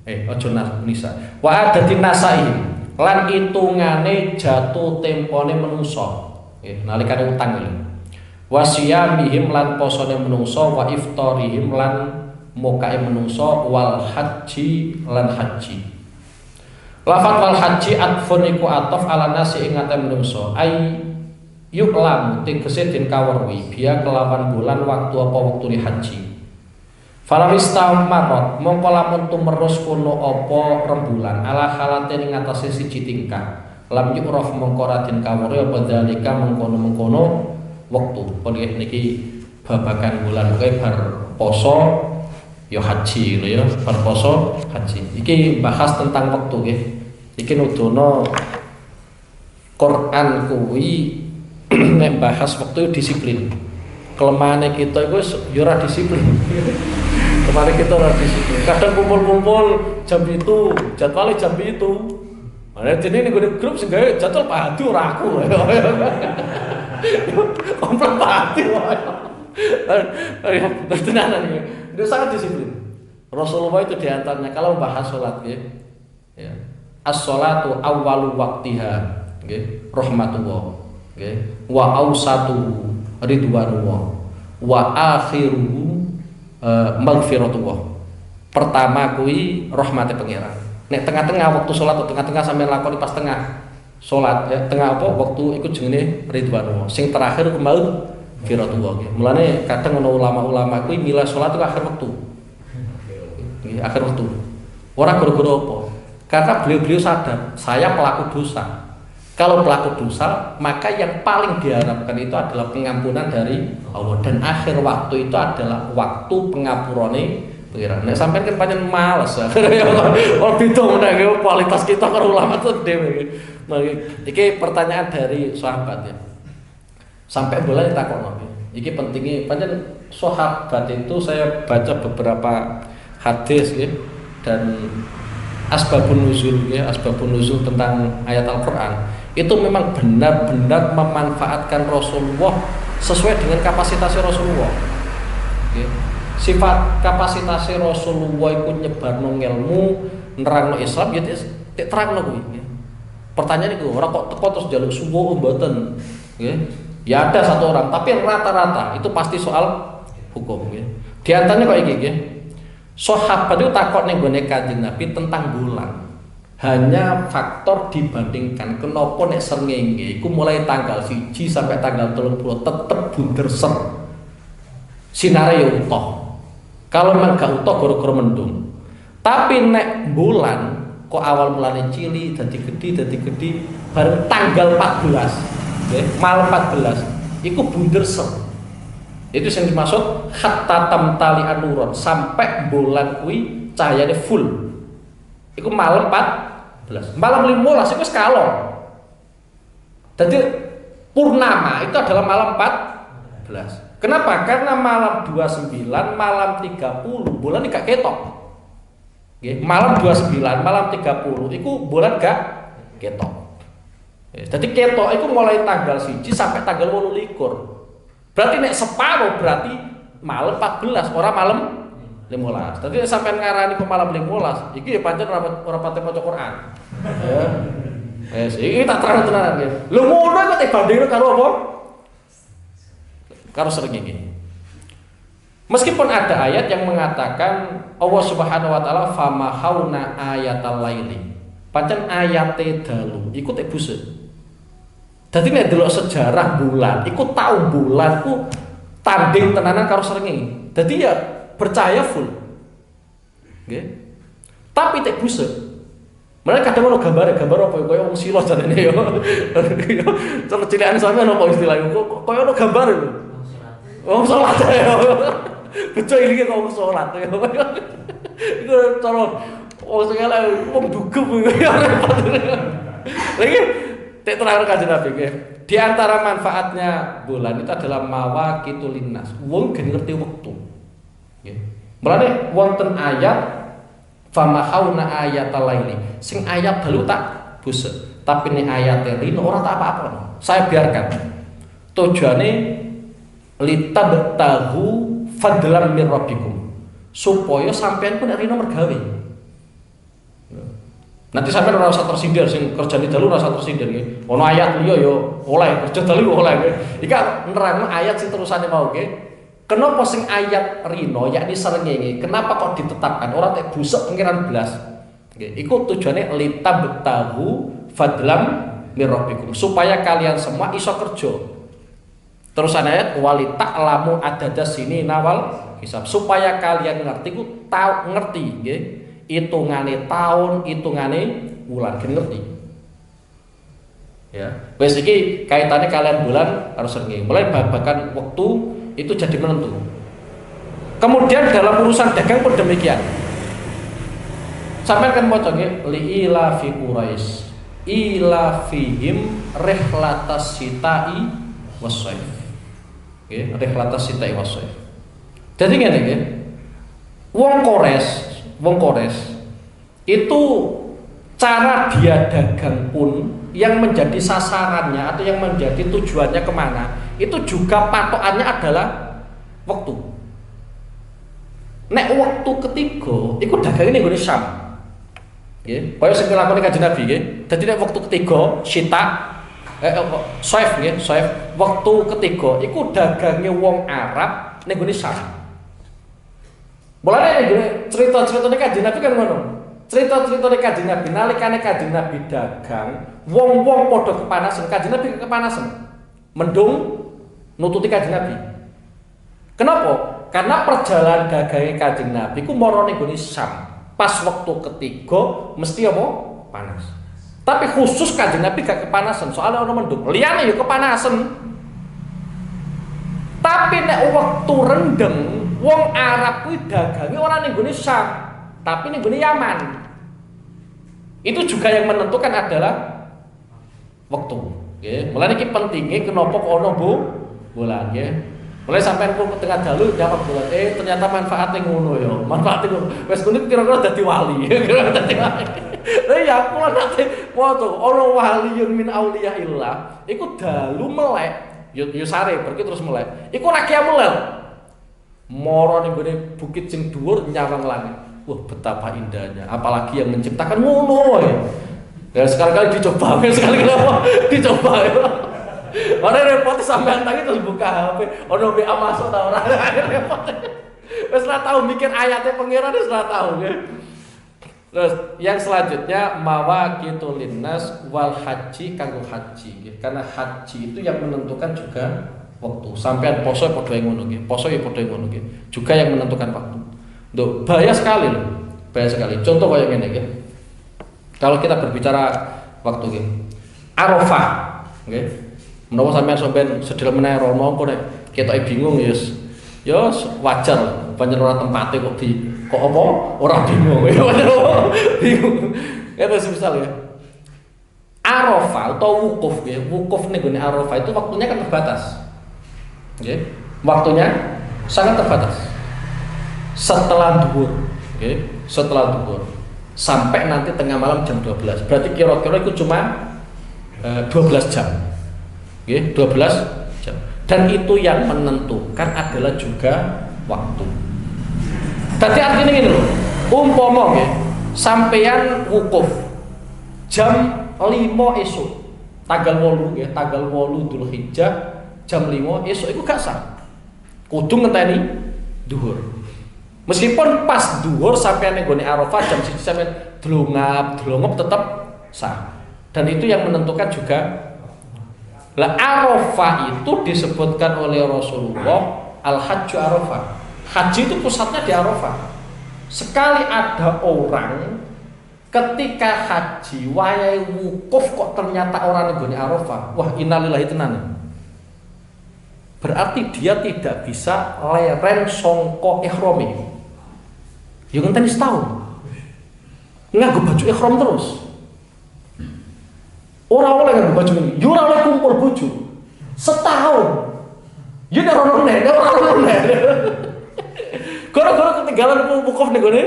aja nisa wa ada di nasaihim lan itungane jatuh tempone menungso nalikane utang iki wa siyamihim lan posone menungso wa iftarihim lan mokae menungso wal haji lan haji. Lafat wal haji atfun iku atof ala nasi ing ate menungso ai yuklam tegese den kawerwi biya kelawan bulan waktu apa wektune haji. Falawistam marot mongko lamun tumerus kono apa rembulan ala halate ing atase siji tingkah lam yukraf mongko ra den kawerwi apa dalika mengkono-mengkono wektu. Pengih niki babagan bulan kuwi bar poso ya haji lho ya berposo haji. Iki bahas tentang waktu nggih. Iki nudono Quran kuwi nek bahas waktu disiplin. Kelemahane kita iku ya ora disiplin. Kemarin kita ora disiplin. Kadang kumpul-kumpul jam itu, jadwalnya jam itu. Mana dene ning grup sing gawe jadwal padu ora aku. Komplek padu. Tenanan ya. Itu sangat disiplin. Rasulullah itu diantaranya kalau bahas sholat ya. As-sholatu awwalu waqtiha nggih rahmatullah nggih wa ausatu ridwanullah wa akhiruhu maghfiratullah. Pertama kuwi rahmate pangeran. Nek tengah-tengah waktu sholat atau tengah-tengah sampai lakoni pas tengah sholat ya, tengah apa waktu iku jenenge ridwanullah. Sing terakhir kemarin firatullah. Mulane kadang ana ulama-ulama kuwi milih salat itu akhir waktu. Nggih, akhir waktu. Ora gara-gara apa? Karena beliau-beliau sadar, saya pelaku dosa. Kalau pelaku dosa, maka yang paling diharapkan itu adalah pengampunan dari Allah dan akhir waktu itu adalah waktu pengapurane pengiran. Nek sampean kan pancen males. Oh beda meneh kualitas kita karo ulama itu dhewe. Iki pertanyaan dari sahabat ya. Sampai bulan ditakokno. Iki pentingnya pancen sahabat itu saya baca beberapa hadis ya, dan asbabun nuzul ya, asbabun nuzul tentang ayat Al-Qur'an itu memang benar-benar memanfaatkan Rasulullah sesuai dengan kapasitas Rasulullah. Ya. Sifat kapasitas Rasulullah itu nyebarno ilmu, nerangno Islam ya terangno kuwi. Ya. Pertanyaan itu ora kok teko terus njaluk subuh mboten. Ya. Ya ada satu orang, tapi rata-rata itu pasti soal hukum. Ya. Di antaranya kok iki ya. Sahabat itu takut ning gone Kanjeng Nabi tentang bulan. Hanya faktor dibandingkan kenapa nek srengenge iku mulai tanggal 1 sampai tanggal 30 tetep bunder ser. Sinare ya utuh. Kalau memang gak utuh gara-gara mendung. Tapi nek bulan kok awal mulane cilik dadi gede bareng tanggal 14. Okay. Malam 14 itu bunder ser. Itu yang dimaksud hatta tamtali anuron sampai bulan kuwi cahayane full. Iku malam 14. Malam 15 itu skalon. Jadi purnama itu adalah malam 14. Kenapa? Karena malam 29, malam 30 bulan gak ketok. Okay. Malam 29, malam 30 itu bulan gak ketok. Jadi ketok itu mulai tanggal 1 sampai tanggal 28. Berarti nek separuh berarti malam 14, orang malam 15. Tadi sampai ngarani ke malam 15, iki ya pancen ora pate maca Quran. Ya. Iki tak terang tenanan nggih. Lho ngono kok dibandingno karo apa? Karo srengenge. Meskipun ada ayat yang mengatakan Allah Subhanahu wa taala famahauna ayatal laili. Pancen ayate dalu iku tek busuk. Dadi nek delok sejarah bulan, iku tahu bulan ku tanding tenanan karo srengenge. Dadi ya percaya full. Nggih. Tapi tek busuk. Mereka kadang ono gambar apa koyo wong sila jarene yo. Cara cilikan sampean apa istilahnya koyo ono gambar lho. Wong salat ya. Beco iki kok wong salat ya. Iku cara wong sing elek wong dugem ya repot. Lagi tek terang Kanjeng Nabi nggih. Di antara manfaatnya bulan itu adalah mawaqitul linnas. Wong gen ngerti wektu. Nggih. Mulane wonten ayat famahauna ayatal laili. Sing ayat dalu tak busuk, tapi nek ayat rino ora tak apa-apa. Saya biarkan. Tujuane litabtahu fadlan min rabbikum. Supaya sampean pun rino mergawe. Nanti sampean ora usah tersindir sing kerjane dalu ora usah tersindir nggih. Ono ayat liya yo oleh kerja dalu oleh nggih. Iki nerangno ayat sing terusane mau nggih. Kenapa sing ayat rino yakni srengenge kenapa kok ditetapkan orang tek busuk pengiran belas nggih iku tujuane litabtahu fadlam min rabbikum supaya kalian semua iso kerja. Terusan ayat wali ta'lamu adada sini nawal hisab supaya kalian ngerti ku tahu ngerti nggih hitungane tahun hitungane bulan ngerti ya wis iki kaitane kalian bulan harus srengenge mulai babakan waktu itu jadi menentu. Kemudian dalam urusan dagang pun demikian. Sampai kan maca nggih li ila fi quraish ila fihim rihlatas sitai wassaif. Nggih, rihlatas sitai wassaif. Jadi ngene nggih. Wong Kores itu cara dia dagang pun yang menjadi sasarannya atau yang menjadi tujuannya kemana itu juga patokannya adalah waktu. Nek waktu ketiga, itu dagangnya ning Syam. Nggih, kaya sing dilakoni Kanjeng Nabi nggih. Dadi nek waktu ketiga, syita Saif nggih, Saif. Waktu ketiga iku dagangnya wong Arab ning Syam. Mulane cerita-ceritane Kanjeng Nabi kan ngono. Cerita-ceritane Kanjeng Nabi nalikane Kanjeng Nabi dagang, wong-wong padha kepanasan, Kanjeng Nabi kepanasan. Mendung nututi Kanjeng Nabi. Kenapa? Karena perjalanan dagangnya Kanjeng Nabi ku mara ning Syam. Pas waktu ketiga mesti apa? Panas. Tapi khusus Kanjeng Nabi gak kepanasan, soalnya ana mendung. Liyane ya kepanasan. Tapi nek waktu rendeng, wong Arab kuwi dagange ora ning Syam, tapi ning Yaman. Itu juga yang menentukan adalah waktu. Nggih, mulane iki pentinge kenapa kok ana bulan nggih. Mulai sampean ku tengah dalu jawab bulan, ternyata manfaatnya ngono ya. Manfaatnya ngono. Wes kuwi kira-kira dadi wali. Kira-kira dadi wali. Lah ya kula nate foto ana waliyun min auliyaillah, iku dalu melek, yo sare pergi terus melek. Iku ra kiamul. Moro ning gone bukit sing dhuwur nyawang langit. Wah, betapa indahnya. Apalagi yang menciptakan ngono ya. Ya sekali-kali dicoba, dicoba ya. Mana repot sampean tangi terus buka HP, ono WA masuk ta ora repot. Wis ora tau mikir ayatnya pangeran wis ora tau nggih. Terus yang selanjutnya mawaqitul linnas wal haji kanggo haji nggih. Karena haji itu yang menentukan juga waktu. Sampean poso padha ngono nggih. Poso ya padha ngono nggih. Juga yang menentukan waktu. Duh, bahaya sekali loh. Bahaya sekali. Contoh kayak ngene nggih. Kalau kita berbicara waktu nggih. Arafah nggih. Menawa sampean sedhel meneh rono kok nek ketoke bingung ya wajar pancen ora tempate kok apa ora bingung ya bingung. Itu misal ya. Arafah atau wukuf nggih. Wukuf ning gone Arafah itu waktunya kan terbatas. Nggih. Waktunya sangat terbatas. Setelah duhur, okay? Setelah duhur sampai nanti tengah malam jam 12. Berarti kira-kira itu cuma 12 jam. Okay? 12 jam. Dan itu yang menentukan adalah juga waktu. Tadi artinya ini loh. Umpama okay? Sampeyan wukuf jam 5 esuk. Tanggal 8 ya, tanggal 8 Dzulhijjah jam 5 esuk iku gak sah. Kudu ngenteni duhur. Meskipun pas duhur sampean ning gone Arafah jam 1 sampean dlongap tetap sah. Dan itu yang menentukan juga. Lah Arafah itu disebutkan oleh Rasulullah al-hajju Arafah. Haji itu pusatnya di Arafah. Sekali ada orang ketika haji wayahe wukuf kok ternyata orang nggone Arafah. Wah, innalillahi tenan. Berarti dia tidak bisa leren songko ihrami. Ya ngenteni setahun. Nganggo baju ihram terus. Ora oleh nganggo baju ini, ya ora oleh kumpul bojo. Setahun. Ya nek ora oleh. Gara-gara ketinggalan wukuf ning gone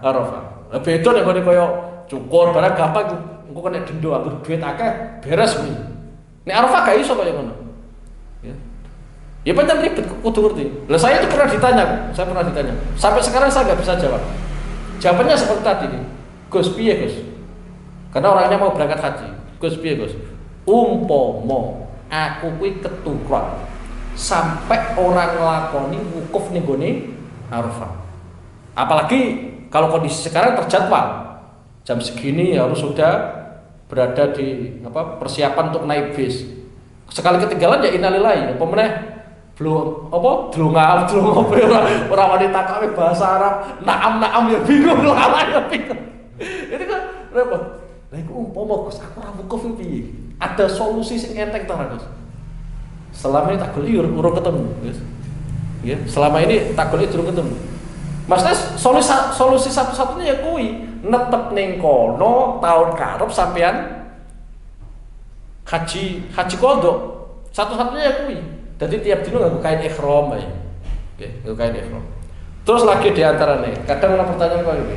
Arafah. Lah beda nek gone kaya cukur barang gampang engko kena denda anggur duit akeh beres kuwi. Nek Arafah gak iso kaya ngono. Ya. Ya pancen ribet kudu ngerti. Lah saya itu pernah ditanya. Sampai sekarang saya enggak bisa jawab. Jawabannya seperti tadi nih. Gus piye Gus? Karena orangnya mau berangkat haji. Gus piye Gus? Umpama aku kuwi keturunan sampai orang nglakoni wukuf ning gone Arafah. Apalagi kalau kondisi sekarang terjadwal. Jam segini harus sudah berada di persiapan untuk naik bis. Sekali ketinggalan ya innalillahi. Apa meneh belum dlongap ora wanita kawé bahasa Arab. Naam ya bingung ya bingung. Itu kan repot. Lah iku umpama Gus aku ora wukuf piye? Ada solusi sing enteng ta Gus? Selama ini tak golek urung ketemu, Gus. Ya, selama ini tak golek durung ketemu. Maksudnya solusi satu-satunya ya kuwi netep ning kono tahun karep sampean haji kodok. Satu-satunya ya kuwi. Jadi tiap dino nganggo kain ihram ae. Oke, nganggo kain ihram. Terus lagi di antarane, kadang ana pertanyaan kok iki.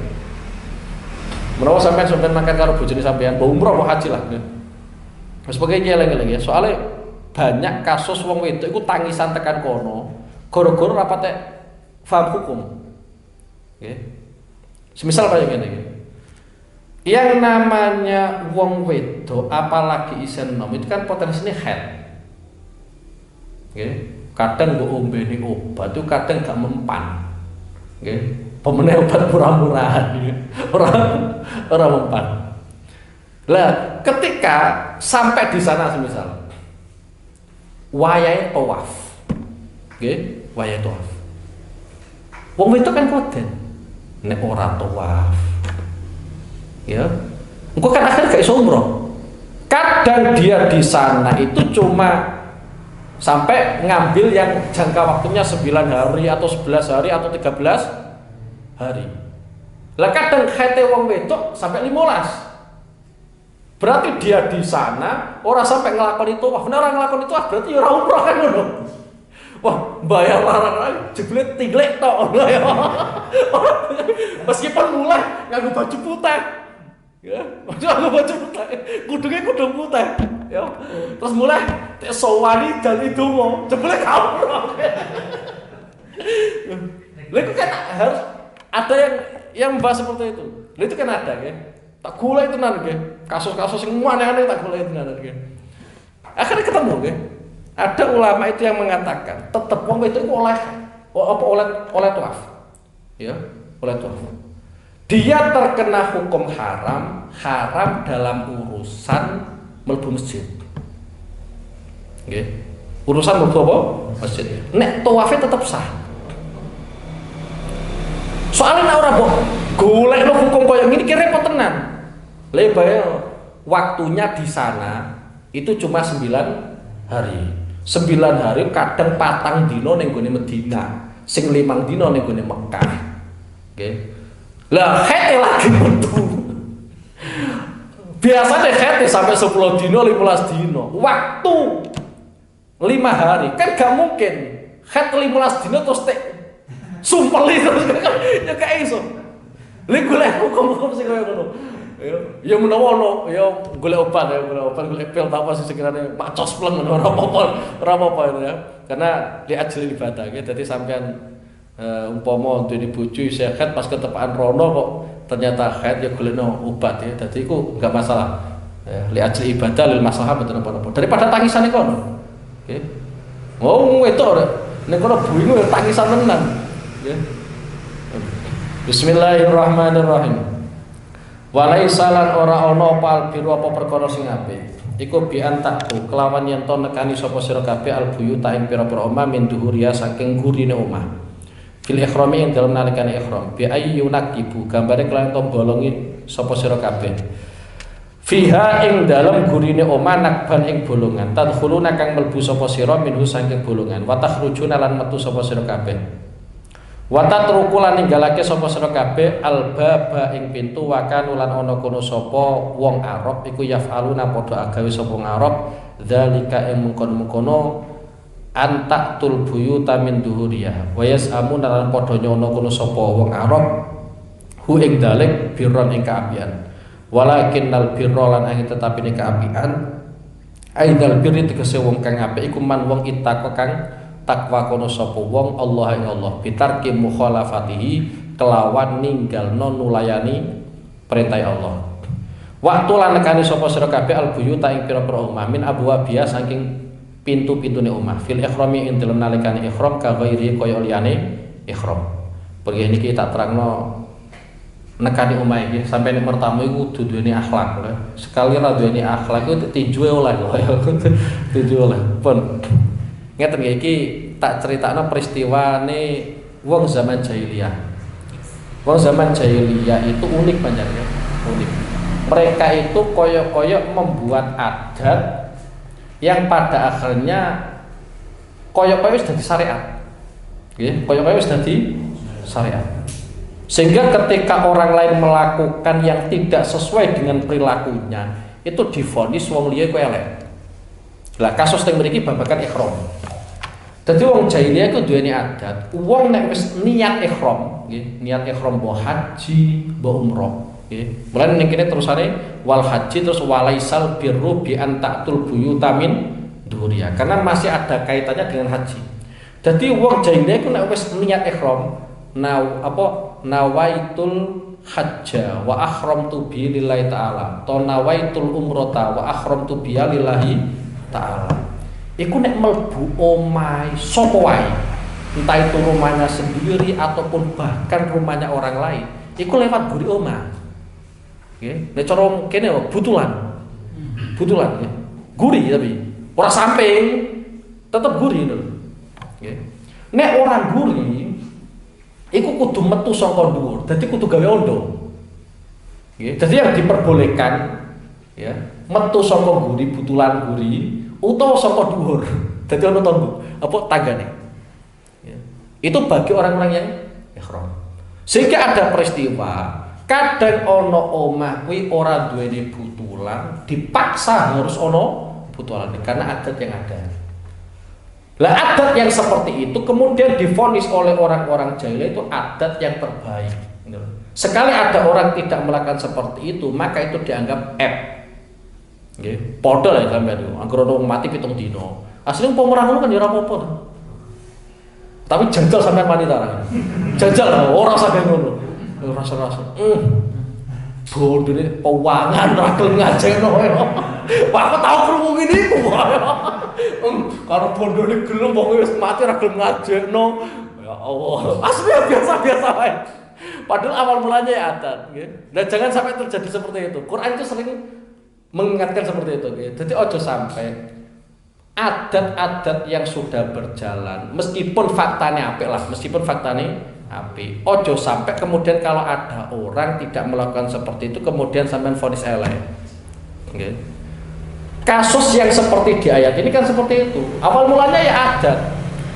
Menawa sampean makan karo bojone sampean, mbok umroh apa haji lah. Wis pokoke nyeleng-eleng ya. Soalnya banyak kasus wong wedok iku tangisan tekan kono gara-gara rapate paham hukum. Oke. Semisal kaya ngene iki. Yang namanya wong wedok apalagi isen nom itu kan potensinya head. Oke. Kadang mbok ombeni obat itu kadang gak mempan. Oke. Pemene obat murah-murahan. Ora mempan. Lah, ketika sampai di sana semisal wayahe tawaf. Nggih, wayahe tawaf. Wong wedok kan koden nek ora tawaf. Ya. Engko kan akhirnya gak iso umroh. Kadang dia di sana itu cuma sampai ngambil yang jangka waktunya 9 hari atau 11 hari atau 13 hari. Lah kadang haite wong wedok sampai 15. Berarti dia di sana orang sampai ngelakoni itu, wah benar orang ngelakoni itu berarti ya orang umroh kan ngono. Wah bayar larang aja, jeblet tiglek tok. Meskipun mulai nganggo baju putih, ya, nganggo baju putih, kudungnya kudung putih, ya. Terus mulai sowani dan itu mau jeblet umroh. Lalu kan harus ada yang membahas seperti itu. Lalu itu kan ada kan. Tak gula itu nanti, kasus-kasus yang aneh-aneh tak gula itu nanti. Akhirnya ketemu, ada ulama itu yang mengatakan tetap wong itu oleh tuaf, ya, oleh tuaf. Dia terkena hukum haram dalam urusan mlebu masjid, urusan mlebu apa? Masjid. Nek tuafnya tetap sah. Soalnya nek ora mbok golekno hukum koyo ngene ki repot tenan. Lebayar waktunya di sana itu cuma 9 hari. 9 hari kadang patang dino ning gone Medina, sing 5 dino ning gone Mekah. Oke. Lah hete lagi metu. Biasanya hete sampai 10 dino, 15 dino. Waktu 5 hari kan gak mungkin. Het 15 dino terus sumpel itu ya gak iso. Lha golek hukum-hukum sing koyo ngono. Ya menawa ono ya golek obat golek pil ta apa sing sekirane pacos pleng ora apa-apa itu ya. Karena li ajli ibadah ya. Dadi sampean umpama duwe bojo isih head pas ketepaan rono kok ternyata head ya golekno obat ya. Dadi iku enggak masalah. li ajli ibadah lil maslahah mboten napa-napa. Daripada tangisan iku ono. Nggih. Oh, wedok rek. Nek kono buingu tangisan tenan. Nggih. Bismillahirrahmanirrahim. Walaisa lan ora ana apa albiru apa perkara sing apik. Iku bi antakku kelawan yen to nekani sapa sira kabeh albuyuta ing pira-pira omah min duhuria saking gurine omah. Fil ikhrami ing dalem nalikane ihram bi ayyunakibu gambare kelawan to bolongi sapa sira kabeh. Fiha ing dalem gurine omah nakban ing bolongan. Tadkhuluna kang mlebu sapa sira minhu saking bolongan. Wa takhrujuna lan metu sapa sira kabeh. Wa tatruku lan ninggalake sapa sira kabeh albaba ing pintu wa kanulan ana kono sapa wong Arab iku yafaluna padha agawe sapa wong Arab zalika ing mungkon-mungkono antaktul buyuta min duhuriya wa yasamuna lan padha nyono kono sapa wong Arab hu ing dalek birron ing kaapian walakinnal birra lan angin tetapi ing kaapian aidal birri tegese wong kang apik iku man wong ittaqo kang takwa kono sapa wong Allah ing Allah bitarki mukhalafatihi kelawan ninggalno nulayani perintah Allah. Waktu lan nekani sapa sira kabeh albuyuta ing pira-pira omah min abwabiya saking pintu-pintune omah fil ikhrami ing dalem nalikane ihram ka ghairi kaya liyane ihram. Pergi niki tak terangno nekani omah iki sampai nek mertamu iku kudu duweni akhlak. Sekali ra duweni akhlak iku tinjue oleh tinju oleh pun. Ngeten iki tak critakno peristiwane wong zaman jahiliyah. Wong zaman jahiliyah itu unik panjenengan, unik. Mereka itu koyok-koyok membuat adat yang pada akhirnya koyok-koyok sudah di syariat. Nggih, koyok-koyok sudah di syariat. Sehingga ketika orang lain melakukan yang tidak sesuai dengan perilakunya, itu divonis wong liya ku elek. Lah kasus yang mriki babagan ihram. Dadi wong jahiliyah iku duweni adat, wong nek wis niat ihram, nggih, niat ihram mbok haji, mbok umrah, nggih. Mulane ning kene terusane wal haji terus walaisal birru bi antatul buyuta min duriya. Karena masih ada kaitannya dengan haji. Dadi wong jahiliyah iku nek wis niat ihram, nawaitul hajja wa ahramtu bi lillahi ta'ala. To nawaitul umrata wa ahramtu bi lillahi ta'ala. Iku nek mlebu omahe sapa wae, entah itu rumahnya sendiri ataupun bahkan rumahnya orang lain, iku lewat guri omah. Nggih, nek cara kene butulan. Butulan nggih. Guri tapi ora samping, tetep guri lho. Nggih. Nek orang guri iku kudu metu saka dhuwur, dadi kudu gawe ondo. Nggih, dadi yang diperbolehkan ya, metu saka guri butulan guri utawa saka dhuwur. Dadi ana tanggane. Ya. Itu bagi orang-orang yang ihram. Sehingga ada peristiwa kadang ana omah kuwi ora duweni butulan, dipaksa harus ana butulan karena adat yang ada. Lah adat yang seperti itu kemudian divonis oleh orang-orang jahiliyah itu adat yang terbaik. Sekali ada orang tidak melakukan seperti itu, maka itu dianggap nggih, padha lah sampeyan niku. Anggere wong mati 7 dina. Asline umpama ora ngono kan ya ora apa-apa to. Tapi jajal sampeyan wanita ora. Jajal ora sampe ngono. Rasa-rasa. Bodone pewangan ra gelem ngajekno. Wah, aku tau krungu ngene iku. Karo bodone gelem wong wis mati ra gelem ngajekno. Ya Allah. Asline biasa-biasa wae. Padahal awal mulanya ya adat, nggih. Nah, jangan sampai terjadi seperti itu. Quran itu sering mengingatkan seperti itu, gitu. Jadi ojo sampai adat-adat yang sudah berjalan, meskipun faktanya apik lah, meskipun faktanya apik, ojo sampai kemudian kalau ada orang tidak melakukan seperti itu kemudian sampean vonis elek. Okay. Kasus yang seperti di ayat ini kan seperti itu. Awal mulanya ya adat.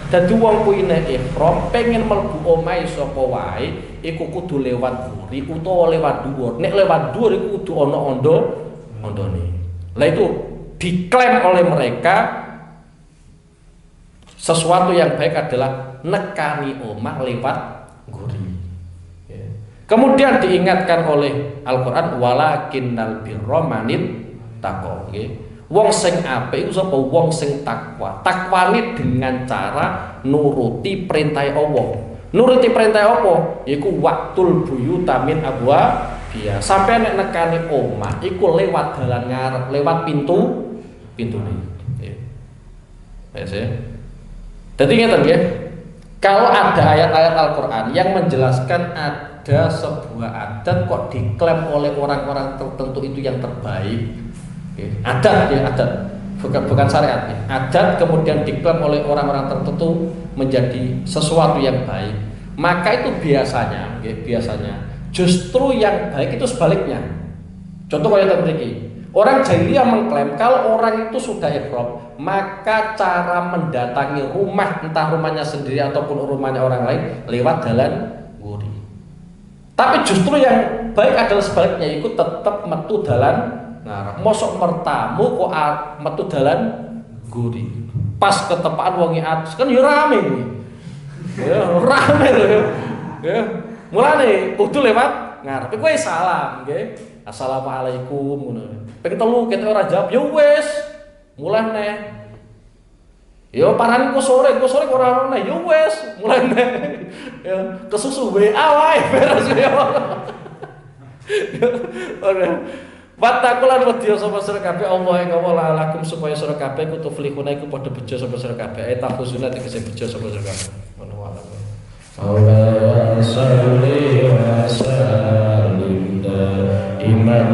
Dadi wong kuwi nek ihram pengen mlebu omahe sapa wae, iku kudu lewat guri utawa lewat dhuwur. Nek lewat dhuwur iku kudu ana ondone. Lah itu diklaim oleh mereka sesuatu yang baik adalah nekani omah lewat guri. Kemudian diingatkan oleh Al-Qur'an walakinnal birra manit taqwa. Wong sing apik iku sapa? Wong sing takwa. Takwane dengan cara nuruti perintah Allah. Nuruti perintah apa? Iku waqtul buyuta min abwa Iya, sampai nek nekani omah iku lewat dalan ngarep, lewat pintu nih. Ya sih. Jadi ngeten ya. Kalau ada ayat-ayat Al-Qur'an yang menjelaskan ada sebuah adat kok diklaim oleh orang-orang tertentu itu yang terbaik. Adat ya, adat. Bukan syariat ya. Adat kemudian diklaim oleh orang-orang tertentu menjadi sesuatu yang baik. Maka itu biasanya justru yang baik itu sebaliknya. Contoh kayak tadi, orang jahiliyah mengklaim kalau orang itu sudah ihram, maka cara mendatangi rumah, entah rumahnya sendiri ataupun rumahnya orang lain, lewat jalan guri. Tapi justru yang baik adalah sebaliknya, ikut tetap metu dalan ngarep. Mosok mertamu kok metu dalan guri. Pas ketepaan wongi atus kan yo rame iki. Ya rame lho. Ya. Mulane kudu lewat ngarep. Kowe salam nggih. Assalamualaikum ngono. Ping telu ketok ora jawab, ya wis. Mulane. Ya parani kok sore kok ora ono ya wis. Mulane. Ya kesusu WA wae beres ya. Ora. Wattaqulan wedya sapa sira kabeh Allah ing Allah lakum supaya sira kabeh kudu tuflihuna iku padha bejo sapa sira kabeh. Tafusuna tegese bejo sapa sira kabeh. Ngono wae. Allah salli wa sallim iman